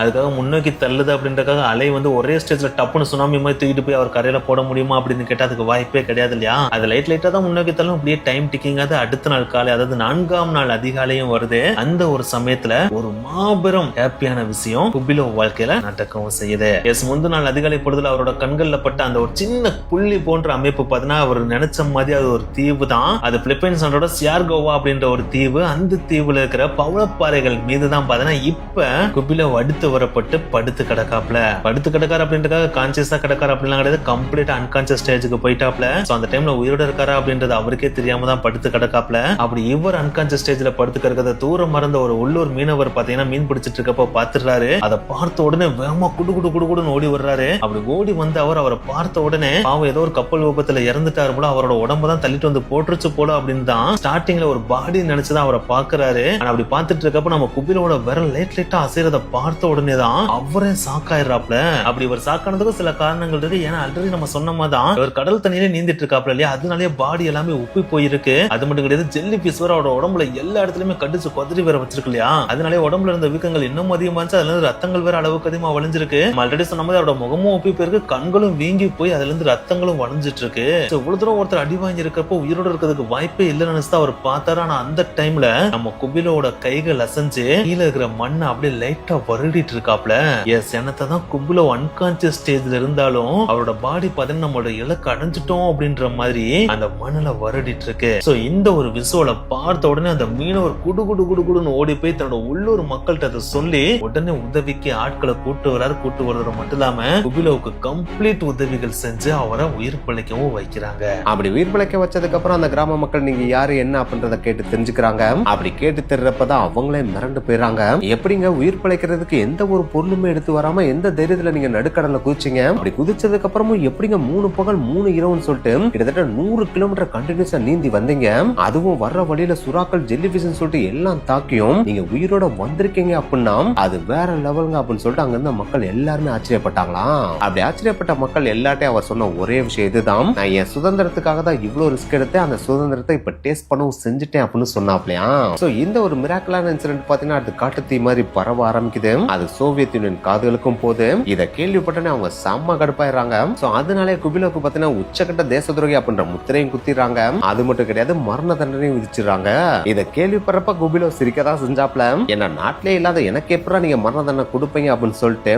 அதுக்காக முன்னோக்கி தள்ளுது அப்படின்றக்காக அலை வந்து ஒரே ஸ்டேஜ்ல டப்புன்னு சுனாமி மாதிரி தூக்கிட்டு போய் அவர் கரையில போட முடியுமா அப்படின்னு கேட்டா அதுக்கு வாய்ப்பே கிடையாது இல்லையா. அது லைட்டா தான் முன்னோக்கி தள்ளும். அப்படியே டைம் டிக்கிங் ஆகுது. அடுத்த நாள் காலை, அதாவது 4ஆம் நாள் அதிகாலையும் வருது. அந்த ஒரு சமயத்துல ஒரு மாபெரும் ஹாப்பியான விஷயம் குபிலோ வாழ்க்கையில நடக்கவும் செய்யுது. முந்தின நாள் அதிகாலை பொழுதுல அவரோட கண்கள்ல பட்ட அந்த ஒரு சின்ன புள்ளி போன்ற அமைப்பு பார்த்தீங்கன்னா அவர் நினைச்ச மாதிரி அது ஒரு தீவு தான். அது பிலிப்பைன்ஸ் நாட்டோட சியார்கோவா அப்படின்ற ஒரு தீவு. அந்த தீவுல இருக்கிற பவளப்பாறைகள் மீதுதான் பார்த்தீங்கன்னா இப்ப குபிலோ அடுத்த வரப்பட்டு படுத்து கிடக்காப்ல. படுத்து கிடக்காரு அப்படின்றதுக்காக கான்சியஸா கிடக்காரு அப்படிலாம் கிடையாது, கம்ப்ளீட் அன்கான்சியஸ் ஸ்டேஜுக்கு போயிட்டாப்ல. சோ அந்த டைம்ல உயிரோட இருக்காரா அப்படின்றது அவருக்கே தெரியாம தான் படுத்து கிடக்காப்ல. அப்படி இவர் அன்கான்சியஸ் ஸ்டேஜ்ல படுத்து கிடக்கிறத தூரம் மறந்த ஒரு உள்ளூர் மீனவர் பாத்தீங்கன்னா மீன் பிடிச்சிட்டு இருக்கப்ப பாத்துறாரு. அதை பார்த்த உடனே வேகமா குடு குடு குடுன்னு ஓடி வர்றாரு. அப்படி ஓடி வந்து அவரை பார்த்த உடனே பாவம் ஏதோ ஒரு கப்பல் விபத்துல இறந்துட்டாரு போல, அவரோட உடம்பு தான் தள்ளிட்டு வந்து போட்டுருச்சு போல அப்படின்னு தான் ஸ்டார்டிங்ல ஒரு பாடி நினைச்சுதான் அவரை பாக்குறாரு. அப்படி பார்த்துட்டு இருக்கப்ப நம்ம குபிலோட விரல் லைட்டா அசைறத பார்த்த உடனே தான் அவரே சாக்காயிராப்ல. அப்படி இவர் சாக்கானதுக்கு சில காரணங்கள் இருக்கு. ஏன்னா ஆல்ரெடி நம்ம சொன்ன மாதிரி தான் இவர் கடல் தண்ணியிலே நீந்திட்டு இருக்காப்ல இல்லையா, அதனாலேயே பாடி எல்லாமே உப்பி போயிருக்கு. அது மட்டும் கிடையாது, ஜெல்லி பீஸ் வர அவரோட உடம்புல எல்லா இடத்துலயுமே கடிச்சு கொதறி வேற வச்சிருக்கு இல்லையா, அதனாலே உடம்புல இருந்த வீக்கங்கள் இன்னும் அதிகமா இருந்துச்சு. அதுல இருந்து ரத்தங்கள் வேற அளவுக்கு அதிகமா வளைஞ்சிருக்கு. ஆல்ரெடி சொன்ன மாதிரி அவரோட முகமும் உப்பி போயிருக்கு, கண்களும் வீங்கி போய் அதுல இருந்து ரத்தங்களும் வளைஞ்சிட்டு இருக்கு. இவ்வளவு தூரம் ஒருத்தர் அடி வாங்கி இருக்கப்போ உயிரோட இருக்கிறதுக்கு வாய்ப்பே இல்லைன்னு நினைச்சு அவர் பார்த்தாரு. ஆனா அந்த டைம்ல நம்ம குபிலோட கைகள் அசைஞ்சு கீழே இருக்கிற மண்ணை அப்படியே லைட்டா வருடிட்டு இருக்காப்ல. எஸ், என்னத்தை தான் குபிலோ அன்கான்சியஸ் ஸ்டேஜ்ல இருந்தாலும் அவரோட பாடி பார்த்தீங்கன்னா நம்மளோட இலக்கு அடைஞ்சிட்டோம் அப்படின்ற மாதிரி அந்த மண்ணுல வருடிட்டு இருக்கு. சோ இந்த ஒரு விசுவலை பார்த்த உடனே அந்த மீனவர் குடு குடு குடு குடுன்னு ஓடி போய் தன்னோட உள்ளூர் மக்கள்கிட்ட அதை சொல்லி உடனே உதவிக்கு ஆட்களை கூட்டு வர்றது மட்டும் இல்லாம குபிலோவுக்கு கம்ப்ளீட் உதவிகள் செஞ்சு அவரை உயிர் பிழைக்கவும் வைக்கிறாங்க. அப்படி உயிர் பிழைக்க வச்சதுக்கு அப்புறம் அந்த கிராம மக்கள் நீங்க யாரு என்ன அப்படின்றத கேட்டு தெரிஞ்சுக்கிறாங்க. அப்படி கேட்டு தெரிறப்பதான் அவங்களே மிரண்டு போயிடறாங்க. எப்படிங்க உயிர் பிழைக்கிறதுக்கு எந்த ஒரு பொருளுமே எடுத்து வராம எந்த தைரியத்துல நீங்க நடுக்கடல்ல குதிச்சீங்க? அப்படி குதிச்சதுக்கு அப்புறமும் எப்படிங்க 3 பகல் 3 இரவுன்னு சொல்லிட்டு கிட்டத்தட்ட 100 கிலோமீட்டர் கண்டினியூஸா நீந்தி வந்தீங்க? அதுவும் வர்ற வழியில சுறாக்கள் ஜெல்லிபிஷ் சொல்லிட்டு எல்லாம் தாக்கியும் நீங்க உயிரோட வந்திருக்கீங்க அப்படின்னா அது வேற லெவலுங்க அப்படின்னு சொல்லிட்டு அங்க இருந்த மக்கள் எல்லாருமே ஆச்சரியப்பட்டாங்களாம். அப்படி ஆச்சரியப்பட்ட மக்கள் எல்லாட்டையும் அவர் சொன்ன ஒரே விஷயம் இதுதான், நான் என் சுதந்திரத்துக்காக தான் இவ்வளவு ரிஸ்க் எடுத்து அந்த சுதந்திரத்தை இப்ப டேஸ்ட் பண்ணவும் செஞ்சுட்டேன் அப்படின்னு சொன்னாப்லையா. சோ இந்த ஒரு மிராக்கலான இன்சிடென்ட் பாத்தீங்கன்னா அது காட்டுத்தீ மாதிரி பரவ ஆரம்பிக்குது. அது சோவியத் யூனியன் காதுகளுக்கும் போது இதை கேள்விப்பட்டனே அவங்க செம்ம கடுப்பாயிடுறாங்க. சோ அதனாலே குபிலோக்கு பாத்தீங்கன்னா உச்சக்கட்ட தேச துரோகி அப்படின்ற முத்திரையும் குத்திடுறாங்க. அது மட்டும் கிடையாது, மரண தண்டனையும் விதிச்சிடறாங்க. இதை கேள்விப்படுறப்ப குபிலோ சிரிக்கதான் செஞ்சாப்ல. என்ன நாட்டிலே இல்லாத எனக்கு எப்படா நீங்க மரண தண்டனை கொடுப்பீங்க அப்படின்னு சொல்லிட்டு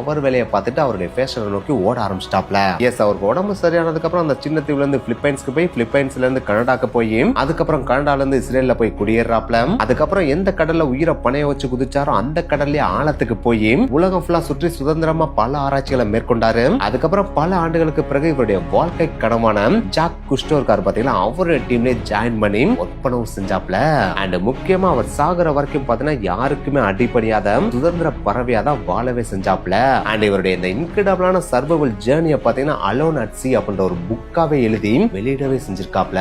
அவர் வேலையை பார்த்துட்டு அவருடைய ஃபேஷனை நோக்கி ஓட ஆரம்பிச்சிட்டாப்ல. எஸ், அவருக்கு உடம்பு சரியானதுக்கு அப்புறம் அந்த சின்ன தீவுல இருந்து பிலிப்பைன்ஸ்க்கு போய் பிலிப்பைன்ஸ்ல இருந்து கனடாக்கு போய் அதுக்கப்புறம் கனடால இருந்து இஸ்ரேல்ல போய் குடியேறாப்ல. அதுக்கப்புறம் எந்த கடல்ல உயிரை பணைய வச்சு குதிச்சாரோ அந்த கடல்லே ஆழத்துக்கு போய் உலகம் ஃபுல்லா சுற்றி சுதந்திரமா பல ஆராய்ச்சிகளை மேற்கொண்டாரு. அதுக்கப்புறம் பல ஆண்டுகளுக்கு பிறகு இவருடைய வாழ்க்கை கனவான ஜாக் குஸ்டோ இருக்காரு பாத்தீங்கன்னா, அவருடைய டீம்ல ஜாயின் பண்ணி ஒர்க் பண்ணவும் செஞ்சாப்ல. அண்ட் முக்கியமா அவர் சாகுற வரைக்கும் பாத்தீங்கன்னா யாருக்குமே அடிப்படையாத சுதந்திர பறவையாதான் வாழவே செஞ்சாப்ல. அண்ட் இவருடைய இந்த இன்கிரெடிபிளான சர்வைவல் ஜேர்னியை பாத்தீங்கன்னா அலோன் அட் சீ அப்படின்ற ஒரு புக்காவே எழுதி வெளியிடவே செஞ்சிருக்காப்ல.